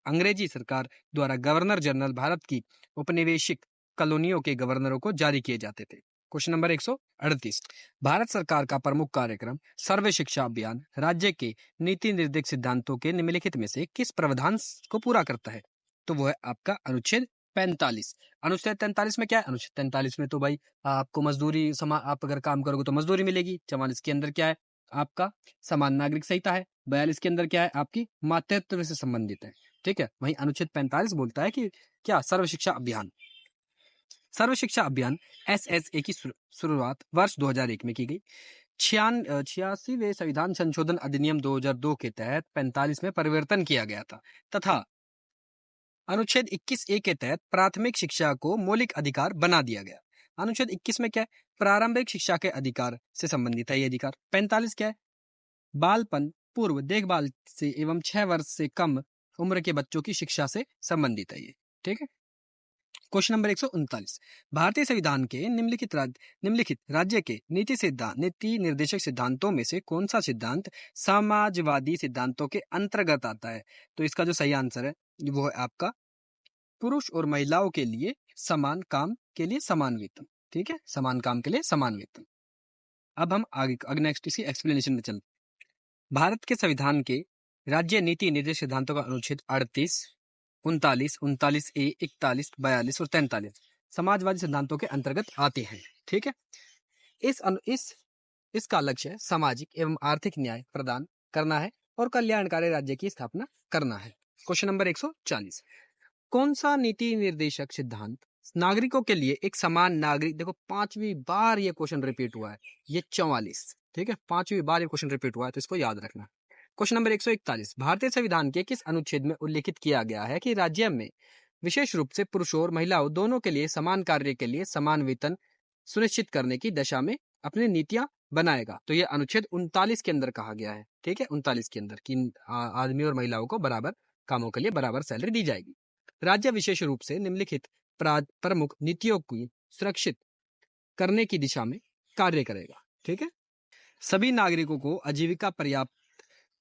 अंग्रेजी सरकार द्वारा गवर्नर जनरल भारत की उपनिवेशिक कॉलोनियों के गवर्नरों को जारी किए जाते थे। क्वेश्चन नंबर 138, भारत सरकार का प्रमुख कार्यक्रम सर्व शिक्षा अभियान राज्य के नीति निर्देशक सिद्धांतों के निम्नलिखित में से किस प्रावधान को पूरा करता है? तो वो है आपका अनुच्छेद 45। अनुच्छेद 43 में क्या है? अनुच्छेद 43 में तो भाई आपको मजदूरी आप अगर काम करोगे तो मजदूरी मिलेगी। 44 के अंदर क्या है? आपका समान नागरिक संहिता है। 42 के अंदर क्या है? आपकी मातृत्व से संबंधित है। ठीक है। वहीं अनुच्छेद 45 बोलता है कि क्या? सर्व शिक्षा अभियान। सर्व शिक्षा अभियान SSA की शुरुआत वर्ष 2001 में की गई। 86वें संविधान संशोधन अधिनियम 2002 के तहत 45 में परिवर्तन किया गया था तथा अनुच्छेद 21A के तहत प्राथमिक शिक्षा को मौलिक अधिकार बना दिया गया। अनुच्छेद 21 में क्या है? प्रारंभिक शिक्षा के अधिकार से संबंधित है ये अधिकार। 45 क्या है? बालपन पूर्व देखभाल से एवं 6 वर्ष से कम उम्र के बच्चों की शिक्षा से संबंधित है ये। ठीक है। क्वेश्चन नंबर 139, भारतीय संविधान के निम्नलिखित राज्य के नीति निर्देशक सिद्धांतों में से कौन सा सिद्धांत समाजवादी सिद्धांतों के अंतर्गत आता है? तो इसका जो सही आंसर है वो है आपका पुरुष और महिलाओं के लिए समान काम के लिए समान वेतन। ठीक है। समान काम के लिए समान वेतन। अब हम आगे नेक्स्ट इसी एक्सप्लेनेशन में चलते। भारत के संविधान के राज्य नीति निर्देशक सिद्धांतों का अनुच्छेद 38, 39, 39A, 41, 42 और 43 समाजवादी सिद्धांतों के अंतर्गत आते हैं। ठीक है। इसका लक्ष्य है सामाजिक एवं आर्थिक न्याय प्रदान करना है और कल्याणकारी राज्य की स्थापना करना है। क्वेश्चन नंबर 140, कौन सा नीति निर्देशक सिद्धांत नागरिकों के लिए एक समान नागरिक, देखो 5वीं बार ये क्वेश्चन रिपीट हुआ है, ये 44। ठीक है। 5वीं बार ये क्वेश्चन रिपीट हुआ है, तो इसको याद रखना। क्वेश्चन नंबर 141, भारतीय संविधान के किस अनुच्छेद में उल्लिखित किया गया है कि राज्य में विशेष रूप से पुरुषों और महिलाओं दोनों के लिए समान कार्य के लिए समान वेतन सुनिश्चित करने की दिशा में अपनी नीतियां बनाएगा? तो ये अनुच्छेद 39 के अंदर कहा गया है। ठीक है। 39 के अंदर कि आदमी और महिलाओं को बराबर कामों के लिए बराबर सैलरी दी जाएगी। राज्य विशेष रूप से निम्नलिखित प्रमुख नीतियों को सुरक्षित करने की दिशा में कार्य करेगा। ठीक है। सभी नागरिकों को आजीविका पर्याप्त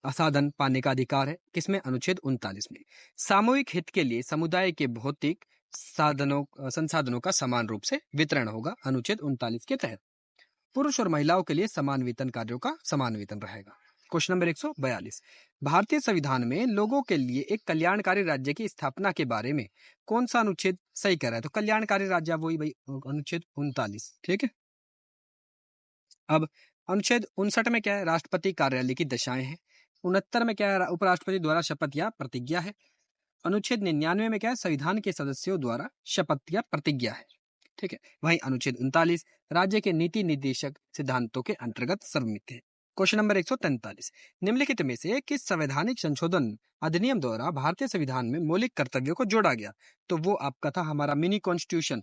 साधन पाने का अधिकार है। किसमें? अनुच्छेद 39 में। सामूहिक हित के लिए समुदाय के भौतिक संसाधनों का समान रूप से वितरण होगा, अनुच्छेद 39 के तहत। पुरुष और महिलाओं के लिए समान वेतन कार्यों का समान वेतन रहेगा। क्वेश्चन नंबर 142, भारतीय संविधान में लोगों के लिए एक कल्याणकारी राज्य की स्थापना के बारे में कौन सा अनुच्छेद सही कह रहा है? तो कल्याणकारी राज्य वही भाई अनुच्छेद 39। ठीक है। अब अनुच्छेद 59 में क्या है? राष्ट्रपति कार्यालय की दशाएं हैं। 69 में क्या है? उपराष्ट्रपति द्वारा शपथ या प्रतिज्ञा है। अनुच्छेद 99 में क्या है? संविधान के सदस्यों द्वारा शपथ या प्रतिज्ञा है। ठीक है। वहीं अनुच्छेद 39 राज्य के नीति निर्देशक सिद्धांतों के अंतर्गत सर्वमित है। क्वेश्चन नंबर 143, निम्नलिखित में से किस संवैधानिक संशोधन अधिनियम द्वारा भारतीय संविधान में मौलिक कर्तव्यों को जोड़ा गया? तो वो आपका था हमारा मिनी कॉन्स्टिट्यूशन।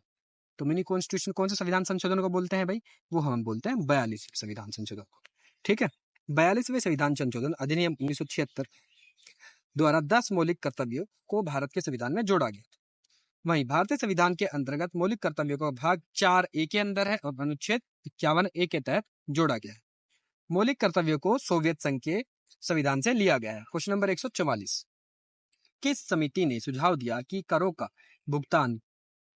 तो मिनी कॉन्स्टिट्यूशन कौन से संविधान संशोधन को बोलते हैं भाई? वो हम बोलते हैं 42 संविधान संशोधन को। ठीक है। 42वें संविधान संशोधन अधिनियम 1976 द्वारा 10 मौलिक कर्तव्यों को भारत के संविधान में जोड़ा गया। वहीं भारतीय संविधान के अंतर्गत मौलिक कर्तव्यों का भाग 4A के अंदर है और अनुच्छेद 51A के तहत जोड़ा गया है। मौलिक कर्तव्यों को सोवियत संघ के संविधान से लिया गया है। क्वेश्चन नंबर 144, किस समिति ने सुझाव दिया कि करों का भुगतान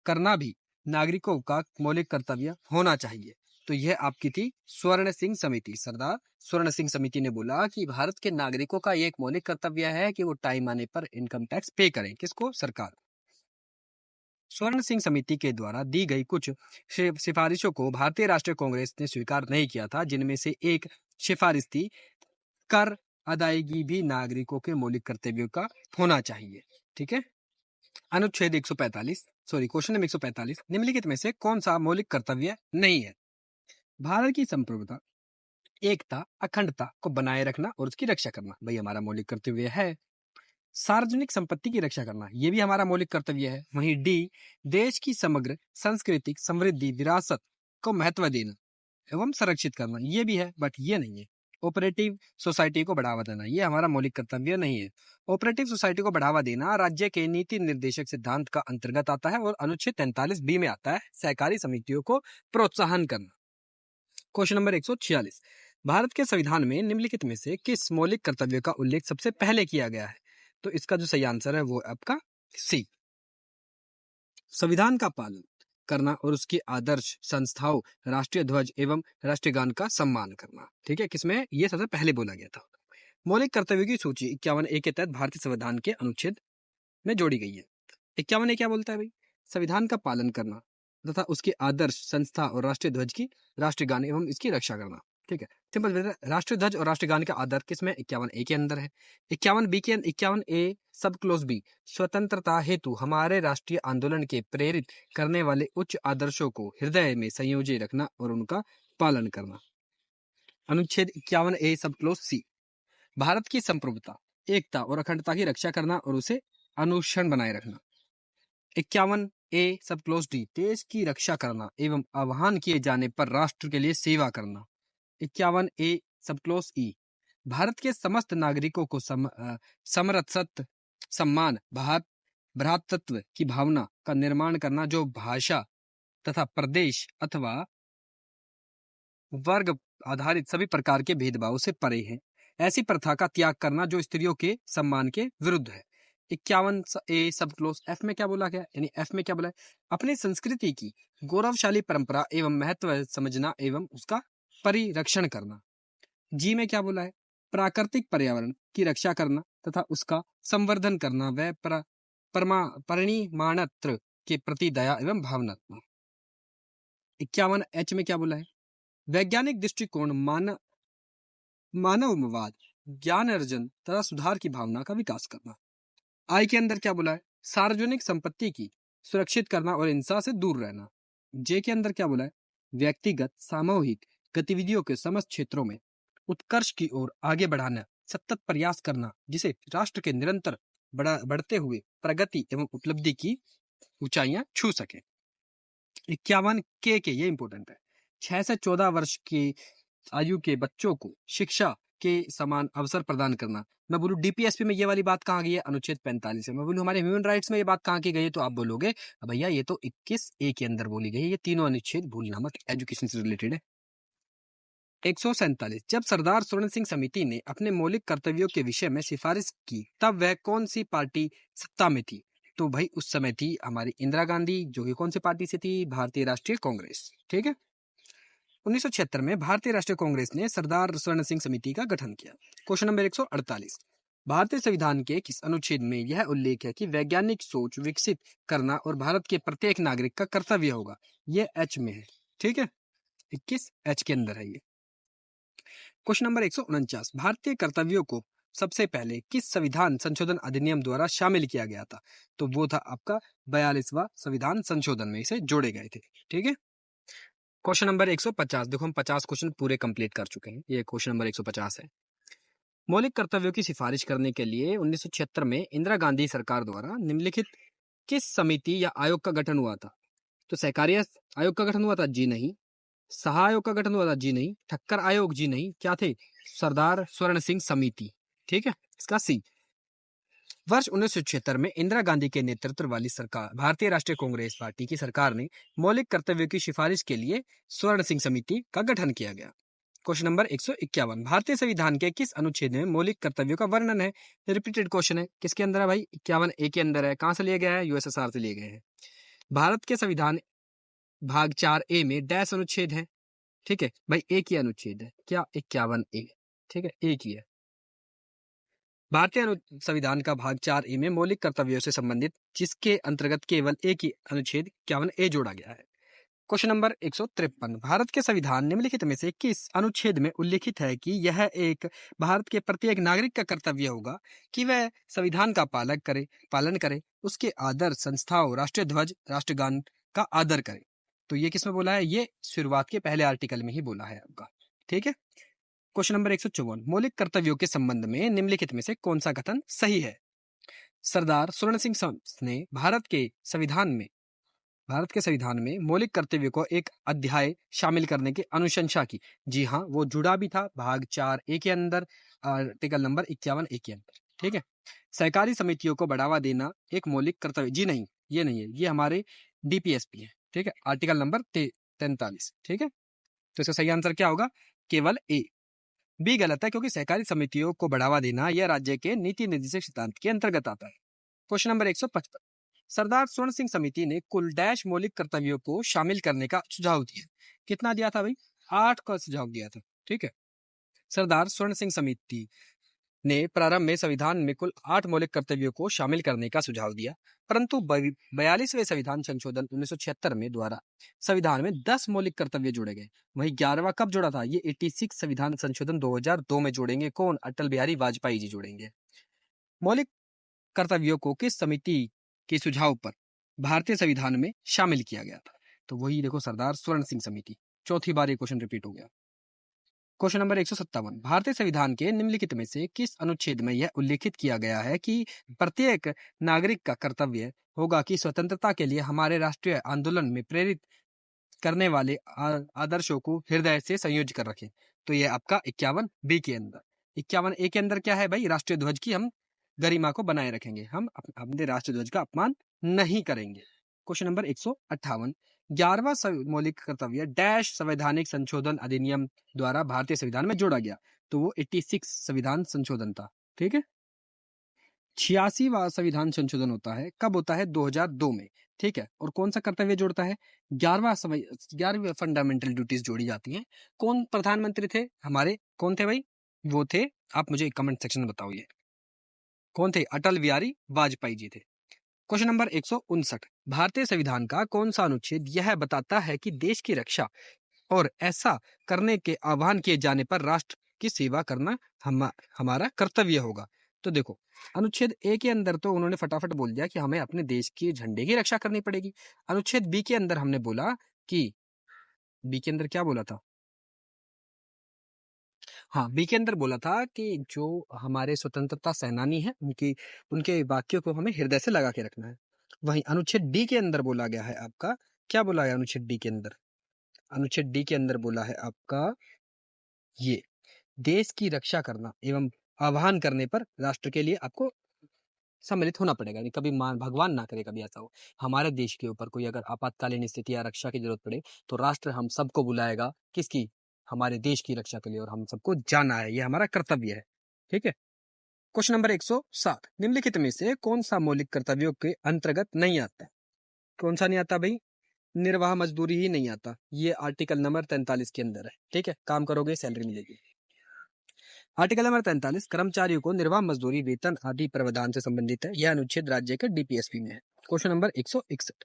करना भी नागरिकों का मौलिक कर्तव्य होना चाहिए? तो यह आपकी थी स्वर्ण सिंह समिति। सरदार स्वर्ण सिंह समिति ने बोला कि भारत के नागरिकों का एक मौलिक कर्तव्य है कि वो टाइम आने पर इनकम टैक्स पे करें। किसको? सरकार। स्वर्ण सिंह समिति के द्वारा दी गई कुछ सिफारिशों को भारतीय राष्ट्रीय कांग्रेस ने स्वीकार नहीं किया था, जिनमें से एक सिफारिश थी कर अदायगी भी नागरिकों के मौलिक कर्तव्यों का होना चाहिए। ठीक है। अनुच्छेद 145 क्वेश्चन नंबर 145, निम्नलिखित में से कौन सा मौलिक कर्तव्य नहीं है? भारत की संप्रभुता, एकता, अखंडता को बनाए रखना और उसकी रक्षा करना, भाई हमारा मौलिक कर्तव्य है। सार्वजनिक संपत्ति की रक्षा करना, ये भी हमारा मौलिक कर्तव्य है। वहीं डी, देश की समग्र सांस्कृतिक समृद्धि विरासत को महत्व देना एवं संरक्षित करना, ये भी है, बट ये नहीं है। ऑपरेटिव सोसाइटी को बढ़ावा देना, ये हमारा मौलिक कर्तव्य नहीं है। ऑपरेटिव सोसाइटी को बढ़ावा देना राज्य के नीति निर्देशक सिद्धांत का अंतर्गत आता है और अनुच्छेद 43B में आता है, सहकारी समितियों को प्रोत्साहन करना। क्वेश्चन नंबर 146, भारत के संविधान में निम्नलिखित में से किस मौलिक कर्तव्य का उल्लेख सबसे पहले किया गया है? तो इसका जो सही आंसर है वो आपका सी, संविधान का पालन करना और उसके आदर्श संस्थाओं, राष्ट्रीय ध्वज एवं राष्ट्रगान का सम्मान करना। ठीक है, किसमें ये सबसे पहले बोला गया था। मौलिक कर्तव्यों की सूची 51A के तहत भारतीय संविधान के अनुच्छेद में जोड़ी गई है। 51A क्या बोलता है भाई? संविधान का पालन करना तथा उसके आदर्श संस्था और राष्ट्रीय ध्वज की राष्ट्रगान एवं इसकी रक्षा करना। ठीक है, सिंपल, राष्ट्रीय ध्वज और राष्ट्रगान का आदर किसमें? 51A के अंदर है। 51A सब क्लोज बी, स्वतंत्रता हेतु हमारे राष्ट्रीय आंदोलन के प्रेरित करने वाले उच्च आदर्शों को हृदय में संयोजित रखना और उनका पालन करना। अनुच्छेद 51A सब क्लोज सी, भारत की संप्रभुता, एकता और अखंडता की रक्षा करना और उसे अनुक्षण बनाए रखना। 51A सब क्लोज डी, देश की रक्षा करना एवं आह्वान किए जाने पर राष्ट्र के लिए सेवा करना। 51A सब क्लोज ई, भारत के समस्त नागरिकों को समरसत्व, सम्मान, भ्रातृत्व की भावना का निर्माण करना, जो भाषा तथा प्रदेश अथवा वर्ग आधारित सभी प्रकार के भेदभाव से परे है। ऐसी प्रथा का त्याग करना जो स्त्रियों के सम्मान के विरुद्ध है। 51A सब क्लोज एफ में क्या बोला गया? यानी एफ में क्या बोला है? अपनी संस्कृति की गौरवशाली परंपरा एवं महत्व समझना एवं उसका परिरक्षण करना। जी में क्या बोला है? प्राकृतिक पर्यावरण की रक्षा करना तथा उसका संवर्धन करना व परिमाणत्र के प्रति दया एवं भावनात्मक। 51H में क्या बोला है? वैज्ञानिक दृष्टिकोण, मानववाद, ज्ञान अर्जन तथा सुधार की भावना का विकास करना। आई के अंदर क्या बोला है? सार्वजनिक संपत्ति की सुरक्षित करना और हिंसा से दूर रहना। जे के अंदर क्या बोला है? व्यक्तिगत सामूहिक गतिविधियों के समस्त क्षेत्रों में उत्कर्ष की ओर आगे बढ़ाना, सतत प्रयास करना, जिसे राष्ट्र के निरंतर बढ़ते हुए प्रगति एवं उपलब्धि की ऊंचाइयां छू सके। 51K ये इंपॉर्टेंट है, 6 से 14 वर्ष की आयु के बच्चों को शिक्षा के समान अवसर प्रदान करना। मैं बोलूं डीपीएसपी में ये वाली बात कहाँ गई है? अनुच्छेद 45 में। मैं बोलूं हमारे ह्यूमन राइट्स में ये बात कहाँ की गई है? तो आप बोलोगे भैया ये तो 21A के अंदर बोली गई है। ये तीनों अनुच्छेद भूलना मत, एजुकेशन से रिलेटेड है। 147, जब सरदार स्वर्ण सिंह समिति ने अपने मौलिक कर्तव्यों के विषय में सिफारिश की तब वह कौन सी पार्टी सत्ता में थी? तो भाई उस समय थी हमारी इंदिरा गांधी, जो कि कौन सी पार्टी से थी? भारतीय राष्ट्रीय कांग्रेस। ठीक है, 1976 में भारतीय राष्ट्रीय कांग्रेस ने सरदार स्वर्ण सिंह समिति का गठन किया। क्वेश्चन नंबर 148, भारतीय संविधान के किस अनुच्छेद में यह उल्लेख है कि वैज्ञानिक सोच विकसित करना और भारत के प्रत्येक नागरिक का कर्तव्य होगा? ये H में है। ठीक है, 21H के अंदर है ये। क्वेश्चन नंबर 149, भारतीय कर्तव्यों को सबसे पहले किस संविधान संशोधन अधिनियम द्वारा शामिल किया गया था? तो वो था आपका 42वां संविधान संशोधन में इसे जोड़े गए थे। ठीक है, क्वेश्चन नंबर 150, देखो हम 50 क्वेश्चन पूरे कंप्लीट कर चुके हैं। ये क्वेश्चन नंबर 150 है। मौलिक कर्तव्यों की सिफारिश करने के लिए 1976 में इंदिरा गांधी सरकार द्वारा निम्नलिखित किस समिति या आयोग का गठन हुआ था? तो सहकारी आयोग का गठन हुआ था? जी नहीं। सहा आयोग का गठन हुआ था? जी नहीं। ठक्कर आयोग? जी नहीं। क्या थे? सरदार स्वर्ण सिंह समिति। ठीक है, इसका सी। वर्ष 1976 में इंदिरा गांधी के नेतृत्व वाली सरकार, भारतीय राष्ट्रीय कांग्रेस पार्टी की सरकार ने मौलिक कर्तव्यों की सिफारिश के लिए स्वर्ण सिंह समिति का गठन किया गया। क्वेश्चन नंबर 151, भारतीय संविधान के किस अनुच्छेद में मौलिक कर्तव्यों का वर्णन है? रिपीटेड क्वेश्चन है, किसके अंदर है भाई? 51A के अंदर है। कहां से लिया गया है? यूएसएसआर से लिए गए हैं। भारत के संविधान भाग 4A में डैश अनुच्छेद है। ठीक है भाई, एक ही अनुच्छेद है। क्या? 51A। ठीक है, एक ही है। भारतीय संविधान का भाग 4A में मौलिक कर्तव्यों से संबंधित जिसके अंतर्गत केवल एक ही अनुच्छेद 51A जोड़ा गया है। क्वेश्चन नंबर 153, भारत के संविधान निम्नलिखित में से किस अनुच्छेद में उल्लिखित है कि यह एक भारत के प्रत्येक नागरिक का कर्तव्य होगा कि वह संविधान का पालन करे, उसके आदर्श संस्थाओं, राष्ट्रीय ध्वज, राष्ट्रगान का आदर करे। तो ये किसमें बोला है? ये शुरुआत के पहले आर्टिकल में ही बोला है आपका। ठीक है। क्वेश्चन नंबर 154, मौलिक कर्तव्यों के संबंध में निम्नलिखित में से कौन सा कथन सही है? सरदार स्वर्ण सिंह ने भारत के संविधान में मौलिक कर्तव्यों को एक अध्याय शामिल करने की अनुशंसा की। जी हाँ, वो जुड़ा भी था भाग 4A के अंदर, आर्टिकल नंबर 51A के अंदर। ठीक है। सहकारी समितियों को बढ़ावा देना एक मौलिक कर्तव्य, जी नहीं, ये नहीं है, ये हमारे DPSP है। ठीक है, आर्टिकल नंबर 43। ठीक है, तो इसका सही आंसर क्या होगा? केवल A। बी गलत है, क्योंकि सहकारी समितियों को बढ़ावा देना यह राज्य के नीति निर्देशक सिद्धांत के अंतर्गत आता है। क्वेश्चन नंबर 155, सरदार स्वर्ण सिंह समिति ने कुल डैश मौलिक कर्तव्यों को शामिल करने का सुझाव दिया। कितना दिया था भाई? 8 का सुझाव दिया था। ठीक है। सरदार स्वर्ण सिंह समिति ने प्रारंभ में संविधान में कुल 8 मौलिक कर्तव्यों को शामिल करने का सुझाव दिया, परंतु 42वें संविधान संशोधन 1976 में द्वारा संविधान में 10 मौलिक कर्तव्य जोड़े गए। वहीं 11वां कब जोड़ा था? ये 86 संविधान संशोधन 2002 में जोड़ेंगे। कौन? अटल बिहारी वाजपेयी जी जोड़ेंगे। मौलिक कर्तव्यों को किस समिति के सुझाव पर भारतीय संविधान में शामिल किया गया था? तो वही देखो, सरदार स्वर्ण सिंह समिति। चौथी बार ये क्वेश्चन रिपीट हो गया। क्वेश्चन नंबर 157, भारतीय संविधान के निम्नलिखित में से किस अनुच्छेद में यह उल्लेखित किया गया है कि प्रत्येक नागरिक का कर्तव्य होगा कि स्वतंत्रता के लिए हमारे राष्ट्रीय आंदोलन में प्रेरित करने वाले आदर्शों को हृदय से संयोज कर रखें? तो ये आपका 51B के अंदर। 51A के अंदर क्या है भाई? राष्ट्रीय ध्वज की हम गरिमा को बनाए रखेंगे, हम अपने राष्ट्रीय ध्वज का अपमान नहीं करेंगे। क्वेश्चन नंबर 158, 11वां मौलिक कर्तव्य डैश संवैधानिक संशोधन अधिनियम द्वारा भारतीय संविधान में जोड़ा गया। तो वो 86 संविधान संशोधन था। ठीक है। 86वां संविधान संशोधन होता है, कब होता है? 2002 में। ठीक है। और कौन सा कर्तव्य जोड़ता है? 11वीं फंडामेंटल ड्यूटीज जोड़ी जाती हैं। कौन प्रधानमंत्री थे हमारे? कौन थे भाई? वो थे, आप मुझे कमेंट सेक्शन में बताओ, ये कौन थे? अटल बिहारी वाजपेयी जी थे। क्वेश्चन नंबर 159, भारतीय संविधान का कौन सा अनुच्छेद यह बताता है कि देश की रक्षा और ऐसा करने के आह्वान किए जाने पर राष्ट्र की सेवा करना हमारा कर्तव्य होगा? तो देखो, अनुच्छेद A के अंदर तो उन्होंने फटाफट बोल दिया कि हमें अपने देश के झंडे की रक्षा करनी पड़ेगी। अनुच्छेद B के अंदर हमने बोला कि B के अंदर क्या बोला था? हाँ, बी के अंदर बोला था कि जो हमारे स्वतंत्रता सेनानी हैं उनके वाक्यों को हमें हृदय से लगा के रखना है। वहीं अनुच्छेद डी के अंदर बोला गया है आपका, क्या बोला है अनुच्छेद डी के अंदर? अनुच्छेद डी के अंदर बोला है आपका ये, देश की रक्षा करना एवं आह्वान करने पर राष्ट्र के लिए आपको सम्मिलित होना पड़ेगा। नहीं, कभी भगवान ना करे कभी ऐसा हो, हमारे देश के ऊपर कोई अगर आपातकालीन स्थिति या रक्षा की जरूरत पड़े तो राष्ट्र हम सबको बुलाएगा। किसकी? हमारे देश की रक्षा के लिए, और हम सबको जाना है, ये हमारा कर्तव्य है। ठीक है। क्वेश्चन नंबर 160, निम्नलिखित में से कौन सा मौलिक कर्तव्यों के अंतर्गत नहीं आता? कौन सा नहीं आता भाई? निर्वाह मजदूरी ही नहीं आता। ये आर्टिकल नंबर 43 के अंदर है। ठीक है, काम करोगे सैलरी मिलेगी। आर्टिकल नंबर 43, कर्मचारियों को निर्वाह मजदूरी, वेतन आदि प्रावधान से संबंधित है। यह अनुच्छेद राज्य के DPSP में है। क्वेश्चन नंबर 161,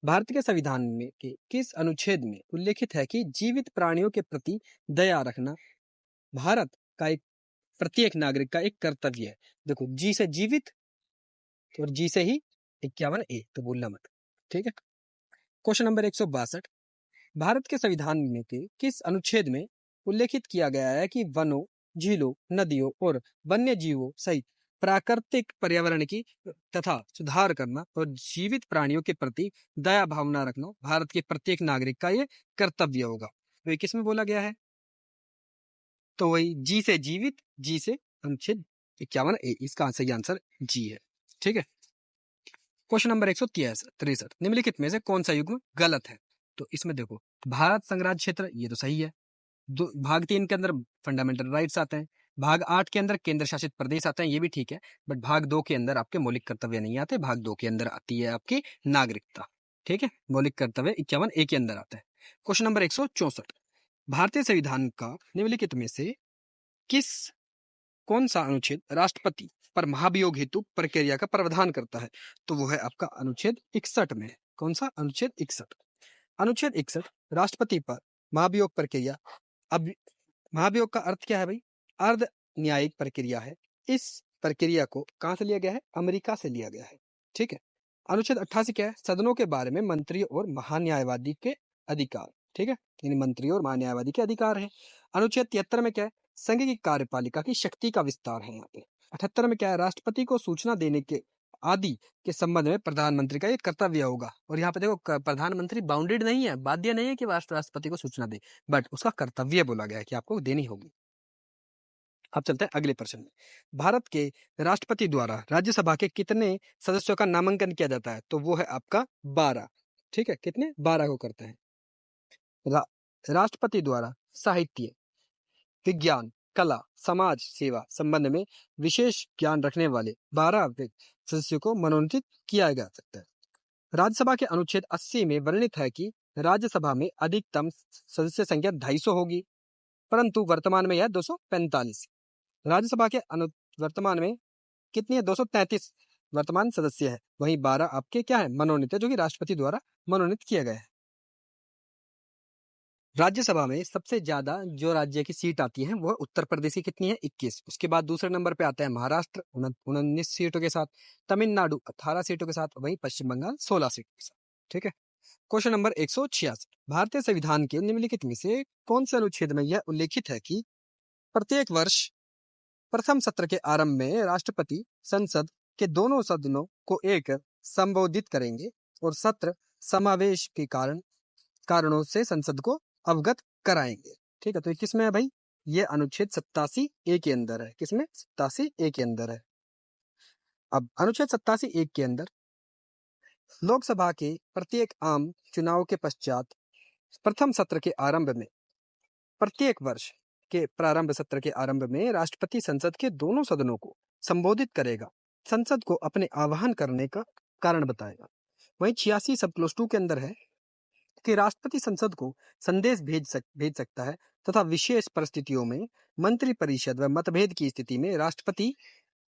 भारत के संविधान में के किस अनुच्छेद में उल्लेखित है कि जीवित प्राणियों के प्रति दया रखना भारत का एक प्रत्येक नागरिक का एक कर्तव्य है? देखो, जी से जीवित और जी से ही 51A, तो भूलना मत। ठीक है। क्वेश्चन नंबर 162, भारत के संविधान में के किस अनुच्छेद में उल्लेखित किया गया है कि वनों, झीलों, नदियों और वन्य जीवों सहित प्राकृतिक पर्यावरण की तथा सुधार करना और जीवित प्राणियों के प्रति दया भावना रखना भारत के प्रत्येक नागरिक का ये कर्तव्य होगा? तो ये किस में बोला गया है? तो वही जी से जीवित, जी से अनुच्छेद 51A, इसका सही आंसर जी है। ठीक है। क्वेश्चन नंबर 163, निम्नलिखित में से कौन सा युग्म गलत है? तो इसमें देखो, भारत संघराज्य क्षेत्र, ये तो सही है। भाग 3 के अंदर फंडामेंटल राइट्स आते हैं, भाग 8 के अंदर केंद्र शासित प्रदेश आते हैं, ये भी ठीक है। बट भाग 2 के अंदर आपके मौलिक कर्तव्य नहीं आते। भाग 2 के अंदर आती है आपकी नागरिकता। ठीक है, मौलिक कर्तव्य 51A के अंदर आता है। क्वेश्चन नंबर 164, भारतीय संविधान का निम्नलिखित में से कौन सा अनुच्छेद राष्ट्रपति पर महाभियोग हेतु प्रक्रिया का प्रावधान करता है? तो वो है आपका अनुच्छेद 61 में। कौन सा? अनुच्छेद 61। अनुच्छेद 61 राष्ट्रपति पर महाभियोग प्रक्रिया। अब महाभियोग का अर्थ क्या है भाई? अर्ध न्यायिक प्रक्रिया है। इस प्रक्रिया को कहां से लिया गया है? अमेरिका से लिया गया है। ठीक है। अनुच्छेद 88 क्या है? सदनों के बारे में मंत्री और महान्यायवादी के अधिकार। ठीक है, यानी मंत्री और महान्यायवादी के अधिकार है। अनुच्छेद 73 में क्या है? संघ की कार्यपालिका की शक्ति का विस्तार है यहाँ पे। 78 में क्या है? राष्ट्रपति को सूचना देने के आदि के संबंध में प्रधानमंत्री का एक कर्तव्य होगा। और यहाँ पे देखो प्रधानमंत्री बाउंडेड नहीं है, बाध्य नहीं है कि राष्ट्रपति को सूचना दे, बट उसका कर्तव्य बोला गया है कि आपको देनी होगी। अब चलते हैं अगले प्रश्न में। भारत के राष्ट्रपति द्वारा राज्यसभा के कितने सदस्यों का नामांकन किया जाता है? तो वो है आपका 12। ठीक है, कितने? 12 को करते हैं। राष्ट्रपति द्वारा साहित्य, विज्ञान, कला, समाज सेवा संबंध में विशेष ज्ञान रखने वाले 12 सदस्यों को मनोनीत किया जा सकता है। राज्यसभा के अनुच्छेद 80 में वर्णित है कि राज्यसभा में अधिकतम सदस्य संख्या 250 होगी, परंतु वर्तमान में यह 245। राज्यसभा के वर्तमान में कितनी है? 233 वर्तमान सदस्य है। वहीं 12 आपके क्या है? मनोनीत है, जो कि राष्ट्रपति द्वारा मनोनीत किया गया है। राज्यसभा में सबसे ज्यादा जो राज्य की सीट आती है वह उत्तर प्रदेश की कितनी है? 21। उसके बाद दूसरे नंबर पे आता है महाराष्ट्र 19 सीटों के साथ, तमिलनाडु 18 सीटों के साथ, वहीं पश्चिम बंगाल 16 सीटों के साथ। ठीक है। Question number 166। भारतीय संविधान के निम्नलिखित में से कौन से अनुच्छेद में यह उल्लेखित है कि प्रत्येक वर्ष प्रथम सत्र के आरंभ में राष्ट्रपति संसद के दोनों सदनों को एक संबोधित करेंगे और सत्र समावेश के कारणों से संसद को अवगत कराएंगे? ठीक है, तो ये किसमें है भाई? ये अनुच्छेद 87A के अंदर है। किसमें? 87A के अंदर है। अब अनुच्छेद 87A के अंदर लोकसभा के प्रत्येक आम चुनाव के पश्चात प्रथम सत्र के आरंभ में प्रत्येक वर्ष के प्रारंभ सत्र के आरंभ में राष्ट्रपति संसद के दोनों सदनों को संबोधित करेगा, संसद को अपने आह्वान करने का कारण बताएगा। वहीं 86 सब क्लोज 2 के अंदर है कि राष्ट्रपति संसद को संदेश भेज सकता है तथा विशेष परिस्थितियों में मंत्रिपरिषद व मतभेद की स्थिति में राष्ट्रपति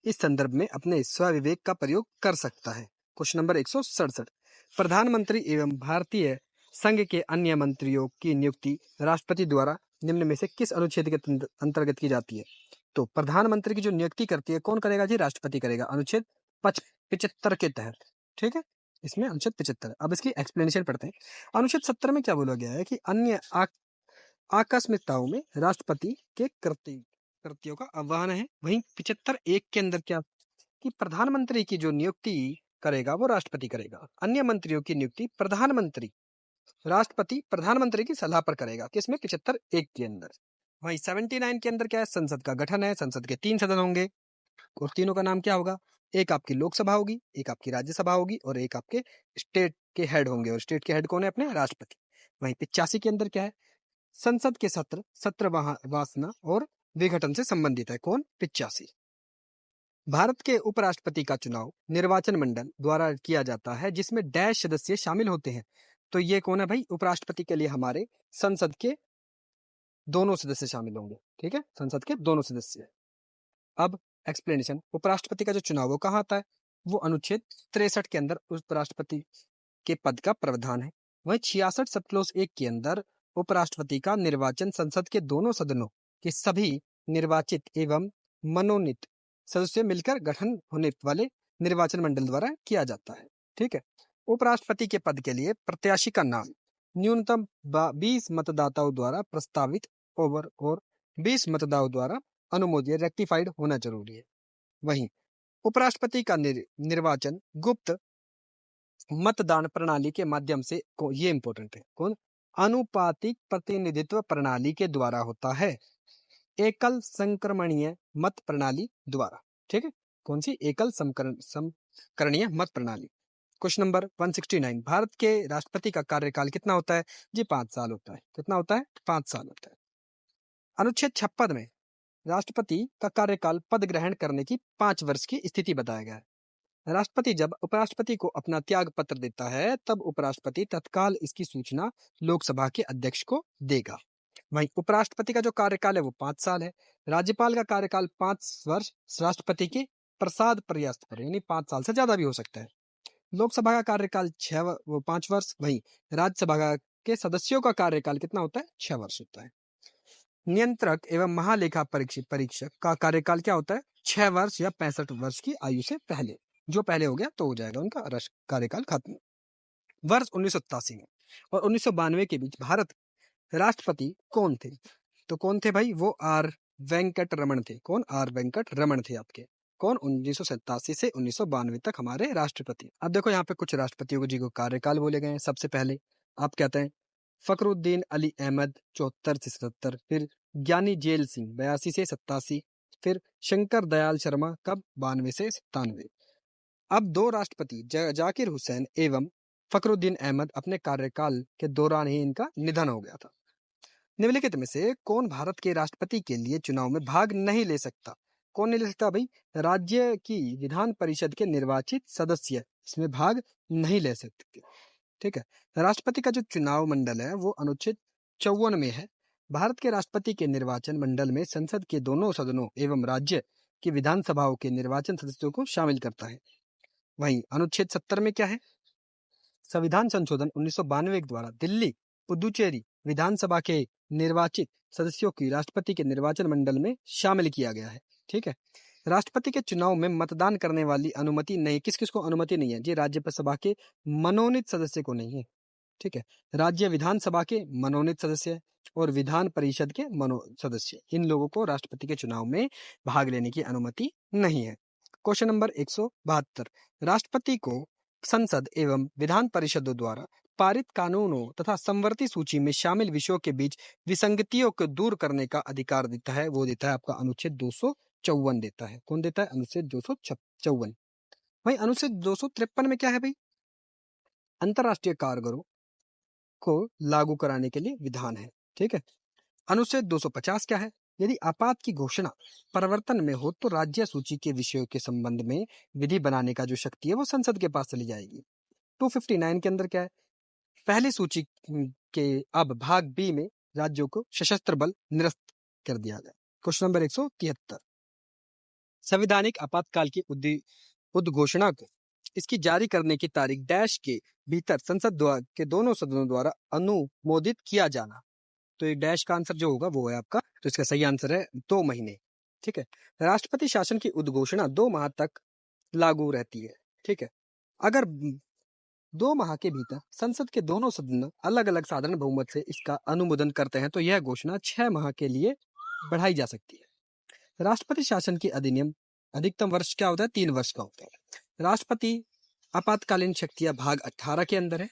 इस संदर्भ में अपने स्वविवेक का प्रयोग कर सकता है। Question number 167। प्रधानमंत्री एवं भारतीय संघ के अन्य मंत्रियों की नियुक्ति राष्ट्रपति द्वारा निम्न में से किस अनुच्छेद के अंतर्गत की जाती है? तो प्रधानमंत्री की जो नियुक्ति करती है कौन करेगा जी? राष्ट्रपति करेगा, अनुच्छेद 75 के तहत। ठीक है, इसमें अनुच्छेद 75। अब इसकी एक्सप्लेनेशन पढ़ते हैं। अनुच्छेद 70 में क्या बोला गया है कि अन्य आकस्मिकताओं में राष्ट्रपति के कृत्यों का आह्वान है। वहीं 75(1) के अंदर क्या कि प्रधानमंत्री की जो नियुक्ति करेगा वो राष्ट्रपति करेगा, अन्य मंत्रियों की नियुक्ति प्रधानमंत्री की सलाह पर करेगा। किसमें? 75(1) के अंदर। वहीं 79 के अंदर क्या है? संसद का गठन है। संसद के 3 सदन होंगे और तीनों का नाम क्या होगा? एक आपकी लोकसभा होगी, एक आपकी राज्यसभा होगी और एक आपके स्टेट के हेड होंगे। और स्टेट के हेड कौन है? अपने राष्ट्रपति। वहीं 85 के अंदर क्या है? संसद के सत्र वासना और विघटन से संबंधित है। कौन? 85। भारत के उपराष्ट्रपति का चुनाव निर्वाचन मंडल द्वारा किया जाता है जिसमें डैश सदस्य शामिल होते हैं। तो ये कौन है भाई? उपराष्ट्रपति के लिए हमारे संसद के दोनों सदस्य शामिल होंगे। ठीक है, संसद के दोनों सदस्य। अब एक्सप्लेनेशन। उपराष्ट्रपति का जो चुनाव वो कहाँ आता है? वो अनुच्छेद 63 के अंदर उपराष्ट्रपति के पद का प्रावधान है। वहीं 66 सब क्लोज 1 के अंदर उपराष्ट्रपति का निर्वाचन संसद के दोनों सदनों के सभी निर्वाचित एवं मनोनीत सदस्य मिलकर गठन होने वाले निर्वाचन मंडल द्वारा किया जाता है। ठीक है। उपराष्ट्रपति के पद के लिए प्रत्याशी का नाम न्यूनतम 20 मतदाताओं द्वारा प्रस्तावित और 20 मतदाताओं द्वारा अनुमोदित रेक्टिफाइड होना जरूरी है। वहीं उपराष्ट्रपति का निर्वाचन गुप्त मतदान प्रणाली के माध्यम से ये इंपॉर्टेंट है। कौन? अनुपातिक प्रतिनिधित्व प्रणाली के द्वारा होता है, एकल संक्रमणीय मत प्रणाली द्वारा। ठीक है, कौन सी? एकल संकरणीय मत प्रणाली। Question number 169। भारत के राष्ट्रपति का कार्यकाल कितना होता है जी? 5 साल होता है। कितना होता है? 5 साल होता है। अनुच्छेद 56 में राष्ट्रपति का कार्यकाल पद ग्रहण करने की 5 वर्ष की स्थिति बताया गया है। राष्ट्रपति जब उपराष्ट्रपति को अपना त्याग पत्र देता है तब उपराष्ट्रपति तत्काल इसकी सूचना लोकसभा के अध्यक्ष को देगा। वहीं उपराष्ट्रपति का जो कार्यकाल है वो 5 साल है। राज्यपाल का कार्यकाल 5 वर्ष, राष्ट्रपति के प्रसाद पर्यास्त पर, यानी 5 साल से ज्यादा भी हो सकता है। लोकसभा का कार्यकाल 5 वर्ष, वहीं राज्यसभा का के सदस्यों का कार्यकाल कितना होता है? 6 वर्ष होता है। नियंत्रक एवं महालेखा परीक्षक का कार्यकाल क्या होता है? 6 वर्ष या 65 वर्ष की आयु से पहले। जो पहले हो गया तो हो जाएगा उनका कार्यकाल खत्म। वर्ष 1987 में और 1992 के बीच भारत राष्ट्रपति कौन थे? तो कौन थे भाई? वो आर वेंकट रमन थे। कौन? आर वेंकट रमन थे आपके। कौन? 1987 से 1992 तक हमारे राष्ट्रपति। अब देखो यहाँ पे कुछ राष्ट्रपतियों जी को कार्यकाल बोले गए हैं। सबसे पहले आप कहते हैं फखरुद्दीन अली अहमद 74 से 77, फिर ज्ञानी जेल सिंह 82 से 87, फिर शंकर दयाल शर्मा कब? 92 से 97। अब दो राष्ट्रपति जाकिर हुसैन एवं फखरुद्दीन अहमद अपने कार्यकाल के दौरान ही इनका निधन हो गया था। निम्नलिखित में से कौन भारत के राष्ट्रपति के लिए चुनाव में भाग नहीं ले सकता? कौन नहीं ले सकता भाई? राज्य की विधान परिषद के निर्वाचित सदस्य इसमें भाग नहीं ले सकते। ठीक है। राष्ट्रपति का जो चुनाव मंडल है वो अनुच्छेद 54 में है। भारत के राष्ट्रपति के निर्वाचन मंडल में संसद के दोनों सदनों एवं राज्य की विधानसभाओं के निर्वाचन सदस्यों को शामिल करता है। वहीं अनुच्छेद 70 में क्या है? संविधान संशोधन 1992 के द्वारा दिल्ली पुदुचेरी विधानसभा के निर्वाचित सदस्यों की राष्ट्रपति के निर्वाचन मंडल में शामिल किया गया है। ठीक है। राष्ट्रपति के चुनाव में मतदान करने वाली अनुमति नहीं, किस किस को अनुमति नहीं है जी? राज्यसभा के मनोनीत सदस्य को नहीं है। ठीक है। राज्य विधानसभा के मनोनीत सदस्य और विधान परिषद के सदस्य, इन लोगों को राष्ट्रपति के चुनाव में भाग लेने की अनुमति नहीं है। क्वेश्चन नंबर 172, राष्ट्रपति को संसद एवं विधान परिषदों द्वारा पारित कानूनों तथा संवर्ती सूची में शामिल विषयों के बीच विसंगतियों को दूर करने का अधिकार देता है। वो देता है आपका अनुच्छेद 254 देता है। कौन देता है? अनुच्छेद 254। भाई अनुच्छेद 253 में क्या है भाई? अंतरराष्ट्रीय कारागारों को लागू कराने के लिए विधान है। ठीक है। अनुच्छेद 250 क्या है? यदि आपात की घोषणा परिवर्तन में हो तो राज्य सूची के विषयों के संबंध में विधि बनाने का जो शक्ति है वो संसद के पास चली जाएगी। 259 के अंदर क्या है? पहली सूची के अब भाग बी में राज्यों को सशस्त्र बल निरस्त कर दिया गया। क्वेश्चन नंबर 173, संवैधानिक आपातकाल की उद्घोषणा को इसकी जारी करने की तारीख डैश के भीतर संसद के दोनों सदनों द्वारा अनुमोदित किया जाना। तो ये डैश का आंसर जो होगा वो है आपका, तो इसका सही आंसर है 2 महीने। ठीक है। राष्ट्रपति शासन की उद्घोषणा 2 माह तक लागू रहती है। ठीक है। अगर 2 माह के भीतर संसद के दोनों सदन अलग अलग साधारण बहुमत से इसका अनुमोदन करते हैं तो यह घोषणा 6 माह के लिए बढ़ाई जा सकती है। राष्ट्रपति शासन की अधिनियम अधिकतम वर्ष क्या होता है? 3 वर्ष का होता है। राष्ट्रपति आपातकालीन शक्तियां भाग 18 के अंदर है।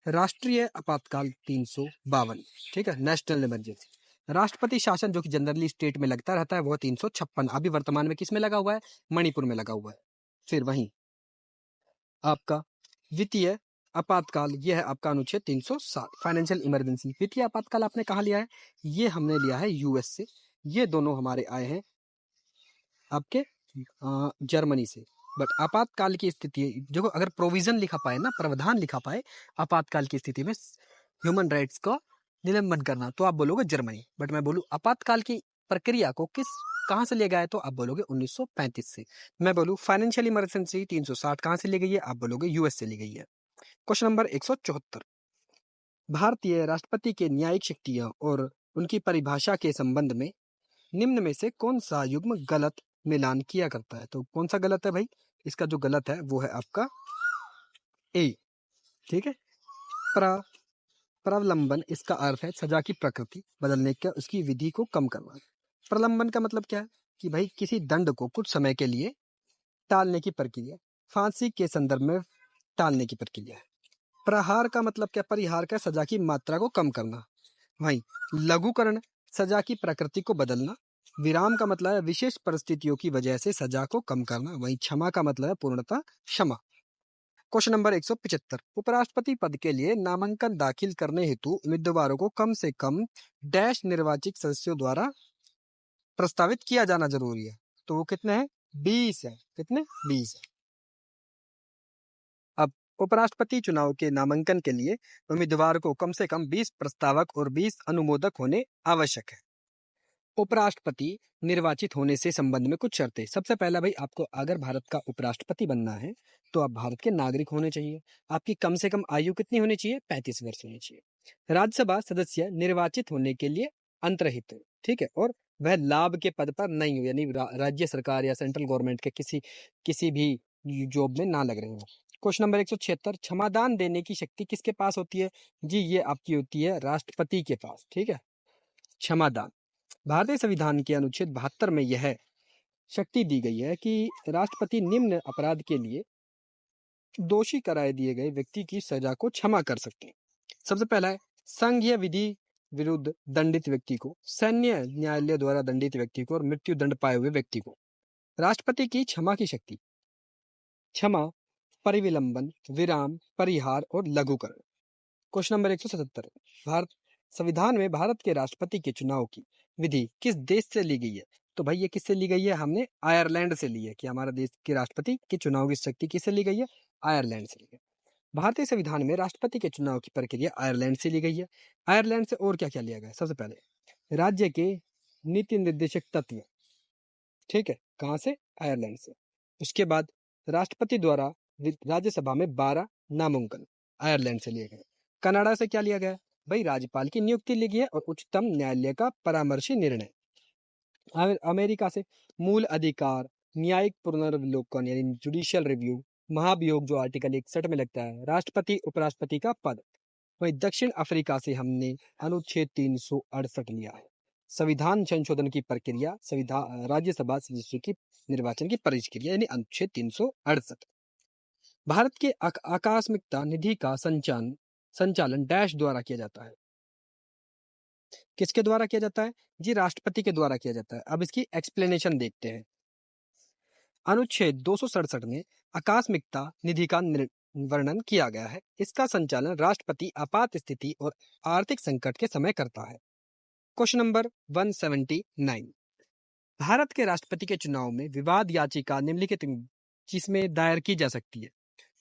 राष्ट्रीय आपातकाल 352। ठीक है, नेशनल इमरजेंसी। राष्ट्रपति शासन जो कि जनरली स्टेट में लगता रहता है वो 356, अभी वर्तमान में किस में लगा हुआ है? मणिपुर में लगा हुआ है। फिर वहीं आपका वित्तीय आपातकाल यह है आपका अनुच्छेद 307, फाइनेंशियल इमरजेंसी। वित्तीय आपातकाल आपने कहाँ लिया है? ये हमने लिया है यूएस से। ये दोनों हमारे आए हैं आपके जर्मनी से। बट आपातकाल की स्थिति जो अगर प्रोविजन लिखा पाए ना, प्रावधान लिखा पाए आपातकाल की स्थिति में ह्यूमन राइट्स का निलंबन करना, तो आप बोलोगे जर्मनी। बट मैं बोलूं आपातकाल की प्रक्रिया को कहां से लिया गया है, तो आप बोलोगे 1935 से। मैं बोलूं फाइनेंशियल इमरजेंसी 360 कहां से ली गई है, आप बोलोगे यूएस से ली गई है। क्वेश्चन नंबर 174, भारतीय राष्ट्रपति के न्यायिक शक्तियां और उनकी परिभाषा के संबंध में निम्न में से कौन सा युग्म गलत मिलान किया करता है? तो कौन सा गलत है भाई? इसका जो गलत है वो है आपका ए। ठीक है। प्रलंबन, इसका अर्थ है सजा की प्रकृति बदलने का, उसकी विधि को कम करना। प्रलंबन का मतलब क्या है? कि भाई किसी दंड को कुछ समय के लिए टालने की प्रक्रिया, फांसी के संदर्भ में टालने की प्रक्रिया है। प्रहार का मतलब क्या? परिहार का, सजा की मात्रा को कम करना। वहीं लघुकरण, सजा की प्रकृति को बदलना। विराम का मतलब है विशेष परिस्थितियों की वजह से सजा को कम करना। वहीं क्षमा का मतलब है पूर्णतः क्षमा। क्वेश्चन नंबर 175, उपराष्ट्रपति पद के लिए नामांकन दाखिल करने हेतु उम्मीदवारों को कम से कम डैश निर्वाचित सदस्यों द्वारा प्रस्तावित किया जाना जरूरी है। तो वो कितने हैं? 20 है। कितने? 20 है। अब उपराष्ट्रपति चुनाव के नामांकन के लिए उम्मीदवार को कम से कम 20 प्रस्तावक और 20 अनुमोदक होने आवश्यक है। उपराष्ट्रपति निर्वाचित होने से संबंध में कुछ शर्तें। सबसे पहला भाई, आपको अगर भारत का उपराष्ट्रपति बनना है तो आप भारत के नागरिक होने चाहिए। आपकी कम से कम आयु कितनी होनी चाहिए? 35 वर्ष होनी चाहिए। राज्यसभा सदस्य निर्वाचित होने के लिए अंतरहित हो, ठीक है, और वह लाभ के पद पर नहीं हो, यानी राज्य सरकार या सेंट्रल गवर्नमेंट के किसी भी जॉब में ना लग रहे हो। क्वेश्चन नंबर 176, क्षमादान देने की शक्ति किसके पास होती है? जी ये आपकी होती है राष्ट्रपति के पास, ठीक है। क्षमादान, भारतीय संविधान के अनुच्छेद 72 में यह शक्ति दी गई है कि राष्ट्रपति निम्न अपराध के लिए दोषी करार दिए गए व्यक्ति की सजा को क्षमा कर सकते हैं। सबसे पहला है संघीय विधि विरुद्ध दंडित व्यक्ति को, सैन्य न्यायालय द्वारा दंडित व्यक्ति को और मृत्यु दंड पाए हुए व्यक्ति को। राष्ट्रपति की क्षमा की शक्ति, क्षमा, परिविलंबन, विराम, परिहार और लघुकरण। क्वेश्चन नंबर 177, भारत संविधान में भारत के राष्ट्रपति के चुनाव की विधि किस देश से ली गई है? तो भाई ये किससे ली गई है? हमने आयरलैंड से ली है कि हमारा देश के राष्ट्रपति के चुनाव की शक्ति किससे ली गई है? आयरलैंड से ली गई। भारतीय संविधान में राष्ट्रपति के चुनाव की प्रक्रिया आयरलैंड से ली गई है। आयरलैंड से और क्या क्या लिया गया है? सबसे पहले राज्य के नीति निर्देशक तत्व, ठीक है, कहाँ से? आयरलैंड से। उसके बाद राष्ट्रपति द्वारा राज्यसभा में 12 नामांकन आयरलैंड से लिए गए। कनाडा से क्या लिया गया? भाई राज्यपाल की नियुक्ति ली गई है और उच्चतम न्यायालय का परामर्शी निर्णय। अमेरिका से मूल अधिकार, न्यायिक पुनर्विलोकन यानी जुडिशियल रिव्यू, महाभियोग जो आर्टिकल 61 में लगता है, राष्ट्रपति उपराष्ट्रपति का पद। वहीं दक्षिण अफ्रीका से हमने अनुच्छेद 368 लिया है, संविधान संशोधन की प्रक्रिया, संविधान राज्यसभा सदस्यों की निर्वाचन की प्रक्रिया यानी अनुच्छेद 368। भारत के आकस्मिकता निधि का संचालन डैश द्वारा किया जाता है। किसके द्वारा किया जाता है? जी राष्ट्रपति के द्वारा किया जाता है। अब इसकी एक्सप्लेनेशन देखते हैं। अनुच्छेद 267 में आकस्मिकता निधि का वर्णन किया गया है। इसका संचालन राष्ट्रपति आपात स्थिति और आर्थिक संकट के समय करता है। क्वेश्चन नंबर 179, भारत के राष्ट्रपति के चुनाव में विवाद याचिका निम्नलिखित जिसमें दायर की जा सकती है।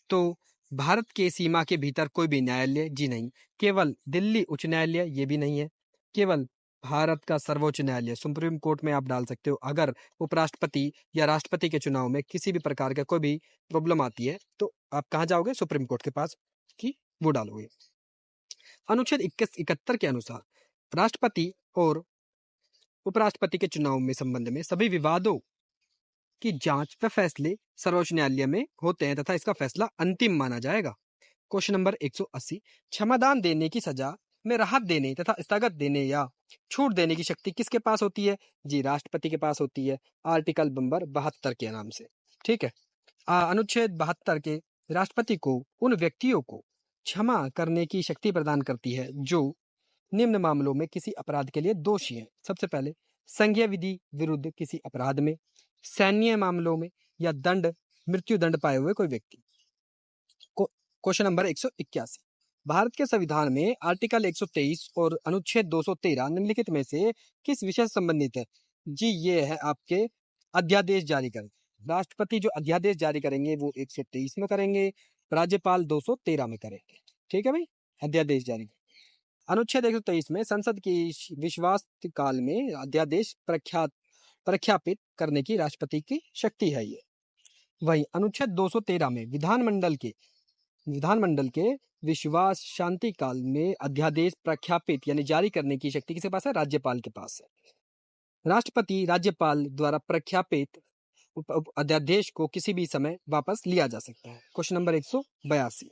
तो भारत के सीमा के भीतर कोई भी न्यायालय, जी नहीं, केवल दिल्ली उच्च न्यायालय, ये भी नहीं है, केवल भारत का सर्वोच्च न्यायालय सुप्रीम कोर्ट में आप डाल सकते हो। अगर उपराष्ट्रपति या राष्ट्रपति के चुनाव में किसी भी प्रकार का कोई भी प्रॉब्लम आती है तो आप कहाँ जाओगे? सुप्रीम कोर्ट के पास कि वो डालोगे। अनुच्छेद 71 के अनुसार राष्ट्रपति और उपराष्ट्रपति के चुनाव में संबंध में सभी विवादों की जांच व फैसले सर्वोच्च न्यायालय में होते हैं तथा इसका फैसला अंतिम माना जाएगा। क्वेश्चन नंबर 180, क्षमादान देने की सजा में राहत देने तथा स्थगत देने या छूट देने की शक्ति किसके पास होती है? जी राष्ट्रपति के पास होती है, आर्टिकल नंबर 72 के नाम से, ठीक है। अनुच्छेद 72 के राष्ट्रपति को उन व्यक्तियों को क्षमा करने की शक्ति प्रदान करती है जो निम्न मामलों में किसी अपराध के लिए दोषी है। सबसे पहले संघीय विधि विरुद्ध किसी अपराध में, सैन्य मामलों में या मृत्यु दंड पाए हुए कोई व्यक्ति। क्वेश्चन नंबर 181, भारत के संविधान में आर्टिकल 123 और अनुच्छेद 213 निम्नलिखित में से किस विषय से संबंधित है? जी ये है आपके अध्यादेश जारी कर। राष्ट्रपति जो अध्यादेश जारी करेंगे वो 123 में करेंगे, राज्यपाल 213 में करेंगे, ठीक है भाई, अध्यादेश जारी। अनुच्छेद 123 में संसद की विश्वास काल में अध्यादेश प्रख्यापित करने की राष्ट्रपति की शक्ति है ये। वही अनुच्छेद 213 में विधानमंडल के विश्वास शांति काल में अध्यादेश प्रख्यापित यानी जारी करने की शक्ति किसके पास है? राज्यपाल के पास है। राष्ट्रपति राज्यपाल द्वारा प्रख्यापित अध्यादेश को किसी भी समय वापस लिया जा सकता है। क्वेश्चन नंबर 182,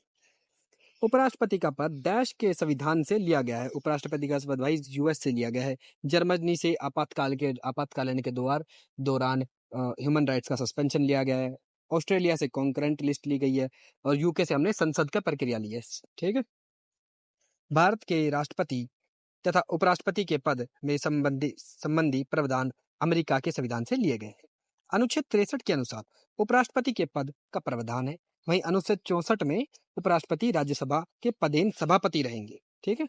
उपराष्ट्रपति का पद डैश के संविधान से लिया गया है। उपराष्ट्रपति का पद भाई यूएस से लिया गया है। जर्मनी से आपातकालीन के दौरान ह्यूमन राइट्स का सस्पेंशन लिया गया है। ऑस्ट्रेलिया से कॉन्करेंट लिस्ट ली गई है और यूके से हमने संसद का प्रक्रिया ली है, ठीक है। भारत के राष्ट्रपति तथा उपराष्ट्रपति के पद में संबंधी प्रावधान अमेरिका के संविधान से लिए गए हैं। अनुच्छेद 63 के अनुसार उपराष्ट्रपति के पद का प्रावधान है। वहीं अनुच्छेद 64 में उपराष्ट्रपति राज्यसभा के पदेन सभापति रहेंगे, ठीक है।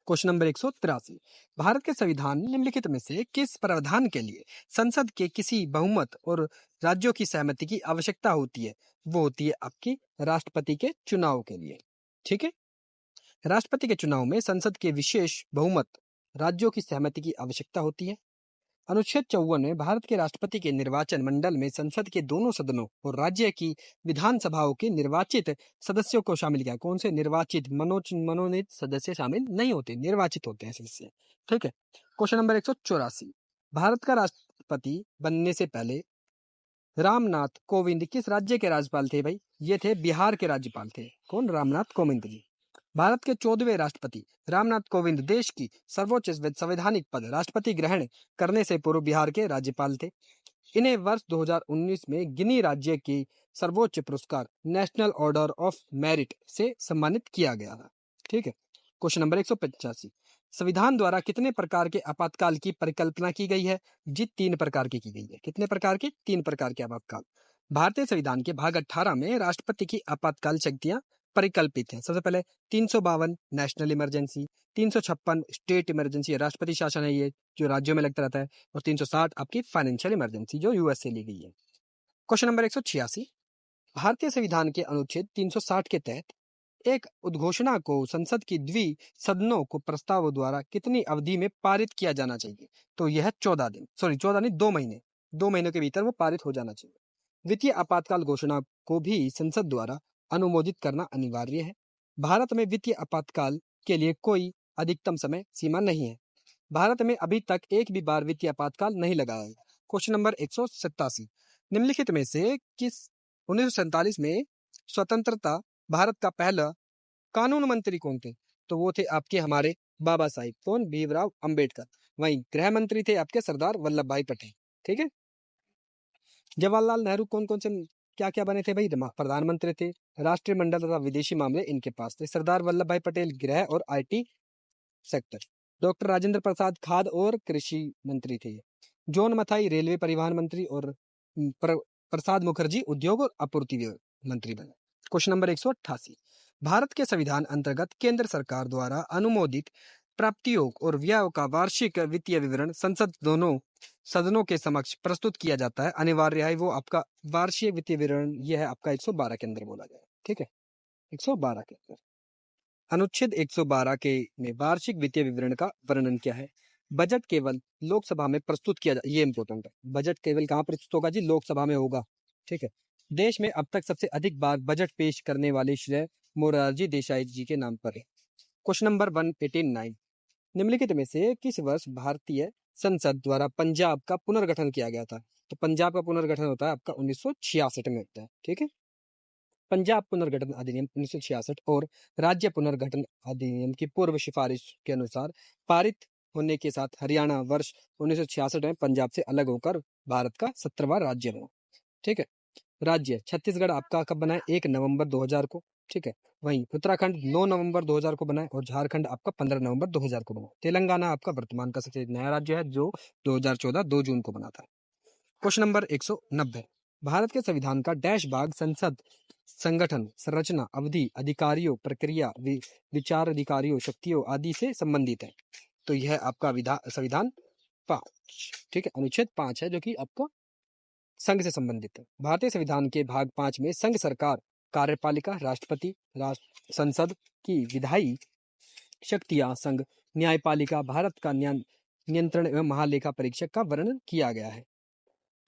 क्वेश्चन नंबर 183, भारत के संविधान निम्नलिखित में से किस प्रावधान के लिए संसद के किसी बहुमत और राज्यों की सहमति की आवश्यकता होती है? वो होती है आपकी राष्ट्रपति के चुनाव के लिए, ठीक है। राष्ट्रपति के चुनाव में संसद के विशेष बहुमत राज्यों की सहमति की आवश्यकता होती है। अनुच्छेद 54 में भारत के राष्ट्रपति के निर्वाचन मंडल में संसद के दोनों सदनों और राज्य की विधानसभाओं के निर्वाचित सदस्यों को शामिल किया। कौन से निर्वाचित? मनोनीत सदस्य शामिल नहीं होते, निर्वाचित होते हैं सदस्य। ठीक है। क्वेश्चन नंबर 184, भारत का राष्ट्रपति बनने से पहले रामनाथ कोविंद किस राज्य के राज्यपाल थे भाई? ये थे बिहार के राज्यपाल थे। कौन? रामनाथ कोविंद जी। भारत के 14वें राष्ट्रपति रामनाथ कोविंद देश की सर्वोच्च संवैधानिक पद राष्ट्रपति ग्रहण करने से पूर्व बिहार के राज्यपाल थे। इन्हें वर्ष 2019 में गिनी राज्य की सर्वोच्च पुरस्कार नेशनल ऑर्डर ऑफ मेरिट से सम्मानित किया गया था। ठीक है। क्वेश्चन नंबर 185, संविधान द्वारा कितने प्रकार के आपातकाल की परिकल्पना की गई है? जी 3 प्रकार की गई है। कितने प्रकार के? 3 प्रकार के आपातकाल। भारतीय संविधान के भाग 18 में राष्ट्रपति की आपातकाल शक्तियां परिकल्पित हैं। सबसे पहले 352 नेशनल इमरजेंसी, 356 स्टेट इमरजेंसी, राष्ट्रपति शासन है ये जो राज्यों में लगता रहता है, और 360 आपकी फाइनेंशियल इमरजेंसी जो यूएस से ली गई है। क्वेश्चन नंबर 186, भारतीय संविधान के अनुच्छेद 360 के तहत एक उद्घोषणा को संसद की सदनों को प्रस्ताव द्वारा कितनी अवधि में पारित किया जाना चाहिए? तो यह 14 दिन, सॉरी 14 नहीं, 2 महीने, 2 महीनों के भीतर वो पारित हो जाना चाहिए। वित्तीय आपातकाल घोषणा को भी संसद द्वारा अनुमोदित करना अनिवार्य है। भारत में वित्तीय आपातकाल के लिए कोई अधिकतम समय सीमा नहीं है। भारत में अभी तक एक भी बार वित्तीय आपातकाल नहीं लगा है। क्वेश्चन नंबर 187, निम्नलिखित में से किस 1947 में स्वतंत्रता भारत का पहला कानून मंत्री कौन थे? तो वो थे आपके हमारे बाबा साहिब। कौन? भीमराव अंबेडकर। वहीं गृह मंत्री थे आपके सरदार वल्लभ भाई पटेल। ठीक है। जवाहरलाल नेहरू कौन कौन से क्या क्या बने थे भाई? प्रधानमंत्री थे, राष्ट्रीय मंडल तथा विदेशी मामले इनके पास थे। सरदार वल्लभ भाई पटेल गृह और IT sector. Doctor Rajendra Prasad खाद्य और कृषि मंत्री थे। जॉन मथाई रेलवे परिवहन मंत्री, और प्रसाद मुखर्जी उद्योग और आपूर्ति मंत्री बने। क्वेश्चन नंबर 188, भारत के संविधान अंतर्गत केंद्र सरकार द्वारा अनुमोदित प्राप्तियों और व्ययों का वार्षिक वित्तीय विवरण संसद दोनों सदनों के समक्ष प्रस्तुत किया जाता है, अनिवार्य है। वो आपका वार्षिक वित्तीय विवरण ये है आपका 112 के अंदर बोला जाए। ठीक है, 112 के अंदर अनुच्छेद 112 के में वार्षिक वित्तीय विवरण का वर्णन क्या है? बजट केवल लोकसभा में प्रस्तुत किया ये इंपॉर्टेंट है। बजट केवल कहाँ प्रस्तुत होगा जी? लोकसभा में होगा। ठीक है। देश में अब तक सबसे अधिक बार बजट पेश करने वाले श्रेय मोरारजी देसाई जी के नाम पर है। क्वेश्चन नंबर 189, निम्नलिखित में से किस वर्ष भारतीय संसद द्वारा पंजाब का पुनर्गठन किया गया था? तो पंजाब का पुनर्गठन होता है आपका 1966 में होता है। ठीक है। पंजाब पुनर्गठन अधिनियम 1966 और राज्य पुनर्गठन अधिनियम की पूर्व सिफारिश के अनुसार पारित होने के साथ हरियाणा वर्ष 1966 में पंजाब से अलग होकर भारत का 17वां राज्य बना। ठीक है। राज्य छत्तीसगढ़ आपका कब बना है? 1 नवंबर 2000 को। ठीक है। वहीं उत्तराखंड 9 नवंबर 2000 को बना है, और झारखंड आपका 15 नवंबर 2000 को बना। तेलंगाना आपका वर्तमान का सबसे नया राज्य है जो 2014 2 जून को बना था। क्वेश्चन नंबर 190, भारत के संविधान का डैश भाग संसद संगठन संरचना अवधि अधिकारियों प्रक्रिया विचार अधिकारियों शक्तियों आदि से संबंधित है? तो यह आपका संविधान 5। ठीक है, अनुच्छेद 5 है जो कि आपका संघ से संबंधित है। भारतीय संविधान के भाग 5 में संघ सरकार, कार्यपालिका, राष्ट्रपति, संसद की विधायी शक्तियां, संघ न्यायपालिका, भारत का नियंत्रण एवं महालेखा परीक्षक का वर्णन किया गया है।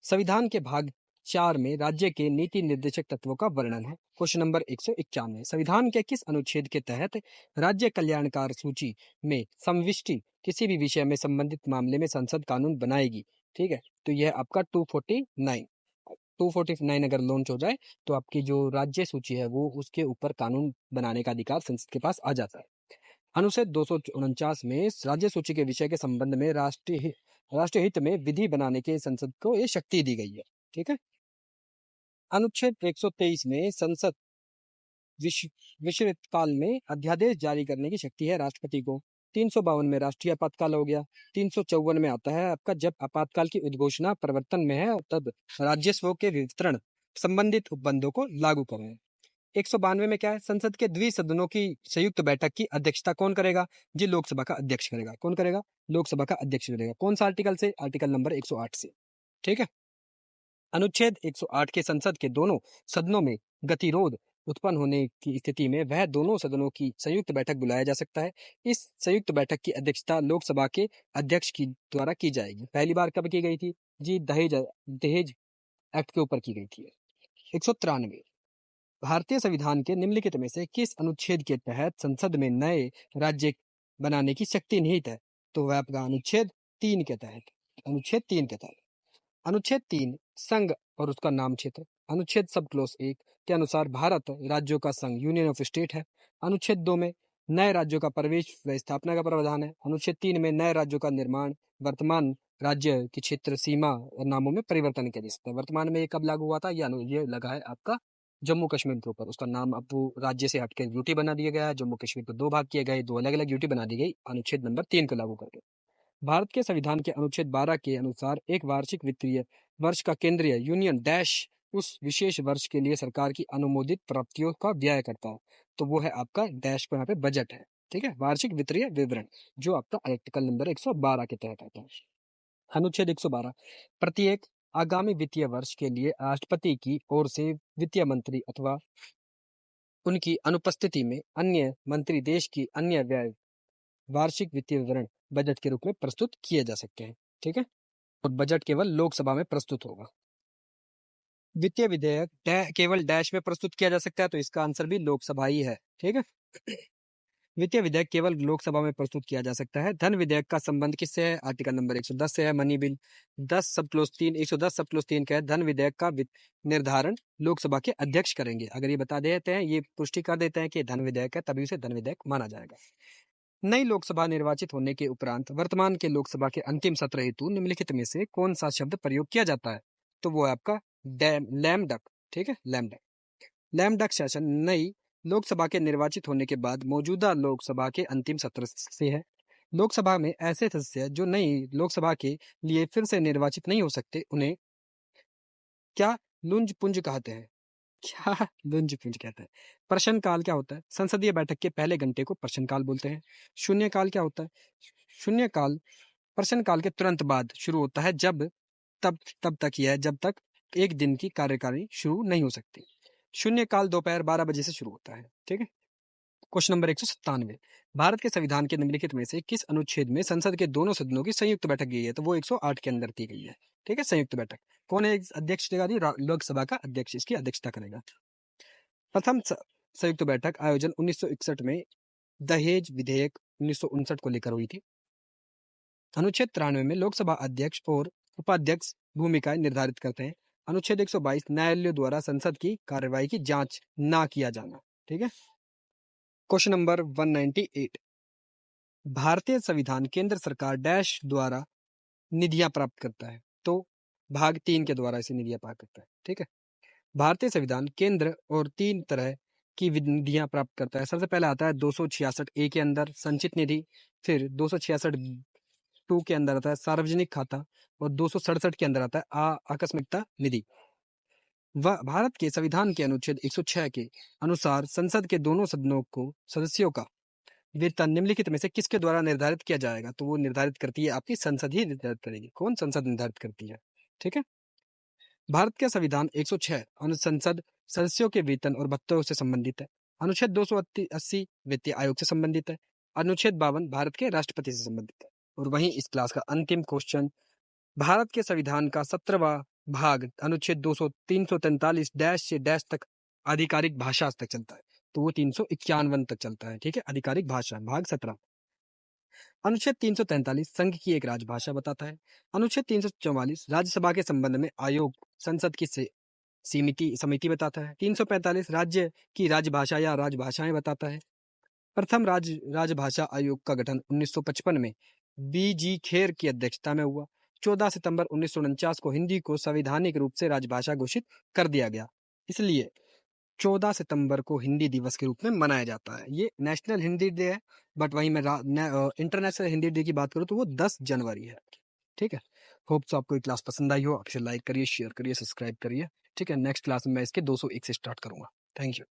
संविधान के भाग 4 में राज्य के नीति निर्देशक तत्वों का वर्णन है। क्वेश्चन नंबर 191, संविधान के किस अनुच्छेद के तहत राज्य कल्याणकार सूची में संविष्टि किसी भी विषय में संबंधित मामले में संसद कानून बनाएगी? ठीक है, तो यह आपका 249 अगर लॉन्च हो जाए तो आपकी जो राज्य सूची है वो उसके ऊपर कानून बनाने का अधिकार संसद के पास आ जाता है। अनुच्छेद 249 में राज्य सूची के विषय के संबंध में राष्ट्रीय हित में विधि बनाने के संसद को ये शक्ति दी गई है। ठीक है। अनुच्छेद 123 में संसद विश्व काल में अध्यादेश जारी करने की शक्ति है राष्ट्रपति को। 352 में राष्ट्रीय आपातकाल हो गया। 354 में आता है आपका जब आपातकाल की उद्घोषणा प्रवर्तन में है तब राजस्व के वितरण संबंधित उपबंधों को लागू करें। 192 में क्या है? संसद के द्विसदनों की संयुक्त बैठक की अध्यक्षता कौन करेगा जी? लोकसभा का अध्यक्ष करेगा। कौन करेगा? लोकसभा का अध्यक्ष करेगा। कौन सा आर्टिकल से? आर्टिकल नंबर 108 से। ठीक है। अनुच्छेद 108 के संसद के दोनों सदनों में गतिरोध उत्पन्न होने की स्थिति में वह दोनों सदनों की संयुक्त बैठक बुलाया जा सकता है। इस संयुक्त बैठक की अध्यक्षता लोकसभा के अध्यक्ष की द्वारा की जाएगी। पहली बार कब की गई थी जी? दहेज दहेज एक्ट के ऊपर की गई थी। 193 भारतीय संविधान के निम्नलिखित में से किस अनुच्छेद के तहत संसद में नए राज्य बनाने की शक्ति निहित है? तो वह आपका अनुच्छेद 3 के तहत। अनुच्छेद 3 के तहत अनुच्छेद 3 संघ और उसका नाम क्षेत्र। अनुच्छेद सब क्लोज 1 के अनुसार भारत राज्यों का संघ यूनियन ऑफ स्टेट है। अनुच्छेद 2 में नए राज्यों का प्रवेश व स्थापना का प्रावधान है। अनुच्छेद 3 में नए राज्यों का निर्माण वर्तमान राज्य के क्षेत्र सीमा और नामों में परिवर्तन किया जा सकता है। वर्तमान में ये कब लागू हुआ था? ये लगा है आपका जम्मू कश्मीर के ऊपर। उसका नाम अब वो राज्य से हटकर यूटी बना दिया गया है। जम्मू कश्मीर को 2 भाग किए गए, 2 अलग अलग यूटी बना दी गई अनुच्छेद नंबर 3 को लागू करके। भारत के संविधान के अनुच्छेद 12 के अनुसार एक वार्षिक वित्तीय वर्ष का केंद्रीय यूनियन डैश उस विशेष वर्ष के लिए सरकार की अनुमोदित प्राप्तियों का व्यय करता है। तो वो है आपका डैश पर यहाँ पे बजट है। ठीक है, वार्षिक वित्तीय विवरण जो आपका आर्टिकल नंबर 112 के तहत आता है। अनुच्छेद 112 प्रत्येक आगामी वित्तीय वर्ष के लिए राष्ट्रपति की ओर से वित्तीय मंत्री अथवा उनकी अनुपस्थिति में अन्य मंत्री देश की अन्य व्यय वार्षिक वित्तीय विवरण बजट के रूप में प्रस्तुत किए जा सकते हैं। ठीक है, और बजट केवल लोकसभा में प्रस्तुत होगा। वित्तीय विधेयक केवल डैश में प्रस्तुत किया जा सकता है, तो इसका आंसर भी लोकसभा ही है। ठीक है, वित्तीय विधेयक केवल लोकसभा में प्रस्तुत किया जा सकता है। धन विधेयक का संबंध किससे है? आर्टिकल नंबर 110 से है। मनी बिल 10 सब क्लोज 3 110 सब क्लोज 3 का है धन विधेयक का निर्धारण लोकसभा के अध्यक्ष करेंगे। अगर ये बता देते हैं, ये पुष्टि कर देते हैं कि धन विधेयक है, तभी उसे धन विधेयक माना जाएगा। नई लोकसभा निर्वाचित होने के उपरांत वर्तमान के लोकसभा के अंतिम सत्र हेतु निम्नलिखित में से कौन सा शब्द प्रयोग किया जाता है? तो वो है आपका लैम डक। ठीक है, लैम डक सेशन नई लोकसभा के निर्वाचित होने के बाद मौजूदा लोकसभा के अंतिम सत्र से है। लोकसभा में ऐसे सदस्य जो नई लोकसभा के लिए फिर से निर्वाचित नहीं हो सकते, उन्हें क्या लुंज पुंज कहते हैं? क्या लुंज पुंज कहते हैं? प्रश्नकाल क्या होता है? संसदीय बैठक के पहले घंटे को प्रश्नकाल बोलते हैं। शून्यकाल क्या होता है? शून्यकाल प्रश्नकाल के तुरंत बाद शुरू होता है, तब तक यह जब तक एक दिन की कार्यकारिणी शुरू नहीं हो सकती। शून्यकाल दोपहर 12 बजे से शुरू होता है। ठीक है, क्वेश्चन नंबर 197 भारत के संविधान के निम्नलिखित में से किस अनुच्छेद में संसद के दोनों सदनों की संयुक्त बैठक की है? तो वो 108 के अंदर दी गई है। ठीक है, संयुक्त बैठक कौन है अध्यक्ष? लोकसभा का अध्यक्ष इसकी अध्यक्षता करेगा। प्रथम संयुक्त बैठक आयोजन 1961 में दहेज विधेयक 1959 को लेकर हुई थी। अनुच्छेद 93 में लोकसभा अध्यक्ष और उपाध्यक्ष भूमिकाएं निर्धारित करते हैं। अनुच्छेद 122 न्यायालय द्वारा संसद की कार्यवाही की जांच ना किया जाना। ठीक है, क्वेश्चन नंबर 198 भारतीय संविधान केंद्र सरकार डैश द्वारा निधियां प्राप्त करता है? तो भाग 3 के द्वारा इसे निधियां प्राप्त करता है। ठीक है, भारतीय संविधान केंद्र और 3 तरह की निधियां प्राप्त करता है। सबसे पहले आता है 266 ए के अंदर संचित निधि, फिर 266 2 के अंदर आता है सार्वजनिक खाता, और 267 के अंदर आता है आकस्मिकता निधि। वह भारत के संविधान के अनुच्छेद 106 के अनुसार संसद के दोनों सदनों को सदस्यों का वेतन निम्नलिखित में से किसके द्वारा निर्धारित किया जाएगा? तो वो निर्धारित करती है आपकी संसद ही निर्धारित करेगी। कौन? संसद निर्धारित करती है। ठीक है, भारत के संविधान 106 अनुसंसद सदस्यों के वेतन और भत्तों से संबंधित है। अनुच्छेद 280 वित्तीय आयोग से संबंधित है। अनुच्छेद 52 भारत के राष्ट्रपति से संबंधित है। और वहीं इस क्लास का अंतिम क्वेश्चन, भारत के संविधान का 17वां भाग अनुच्छेद 343 डैश से डैश तक आधिकारिक भाषा तक चलता है? तो वो 351 तक चलता है। ठीक है, आधिकारिक भाषा भाग 17। अनुच्छेद 343 संघ की एक राजभाषा बताता है। अनुच्छेद 344 राज्यसभा के संबंध में आयोग संसद की समिति बताता है। 345 राज्य की राजभाषा या राजभाषाएं बताता है। प्रथम राजभाषा आयोग का गठन 1955 में बीजी खेर की अध्यक्षता में हुआ। 14 सितंबर 1949 को हिंदी को संवैधानिक रूप से राजभाषा घोषित कर दिया गया। इसलिए 14 सितंबर को हिंदी दिवस के रूप में मनाया जाता है। ये नेशनल हिंदी डे है, बट वहीं मैं इंटरनेशनल हिंदी डे की बात करूँ तो वो 10 जनवरी है। ठीक है, होप सो आपको ये क्लास पसंद आई हो। आप इसे लाइक करिए, शेयर करिए, सब्सक्राइब करिए। ठीक है, नेक्स्ट क्लास में मैं इसके 201 से स्टार्ट करूंगा। Thank you.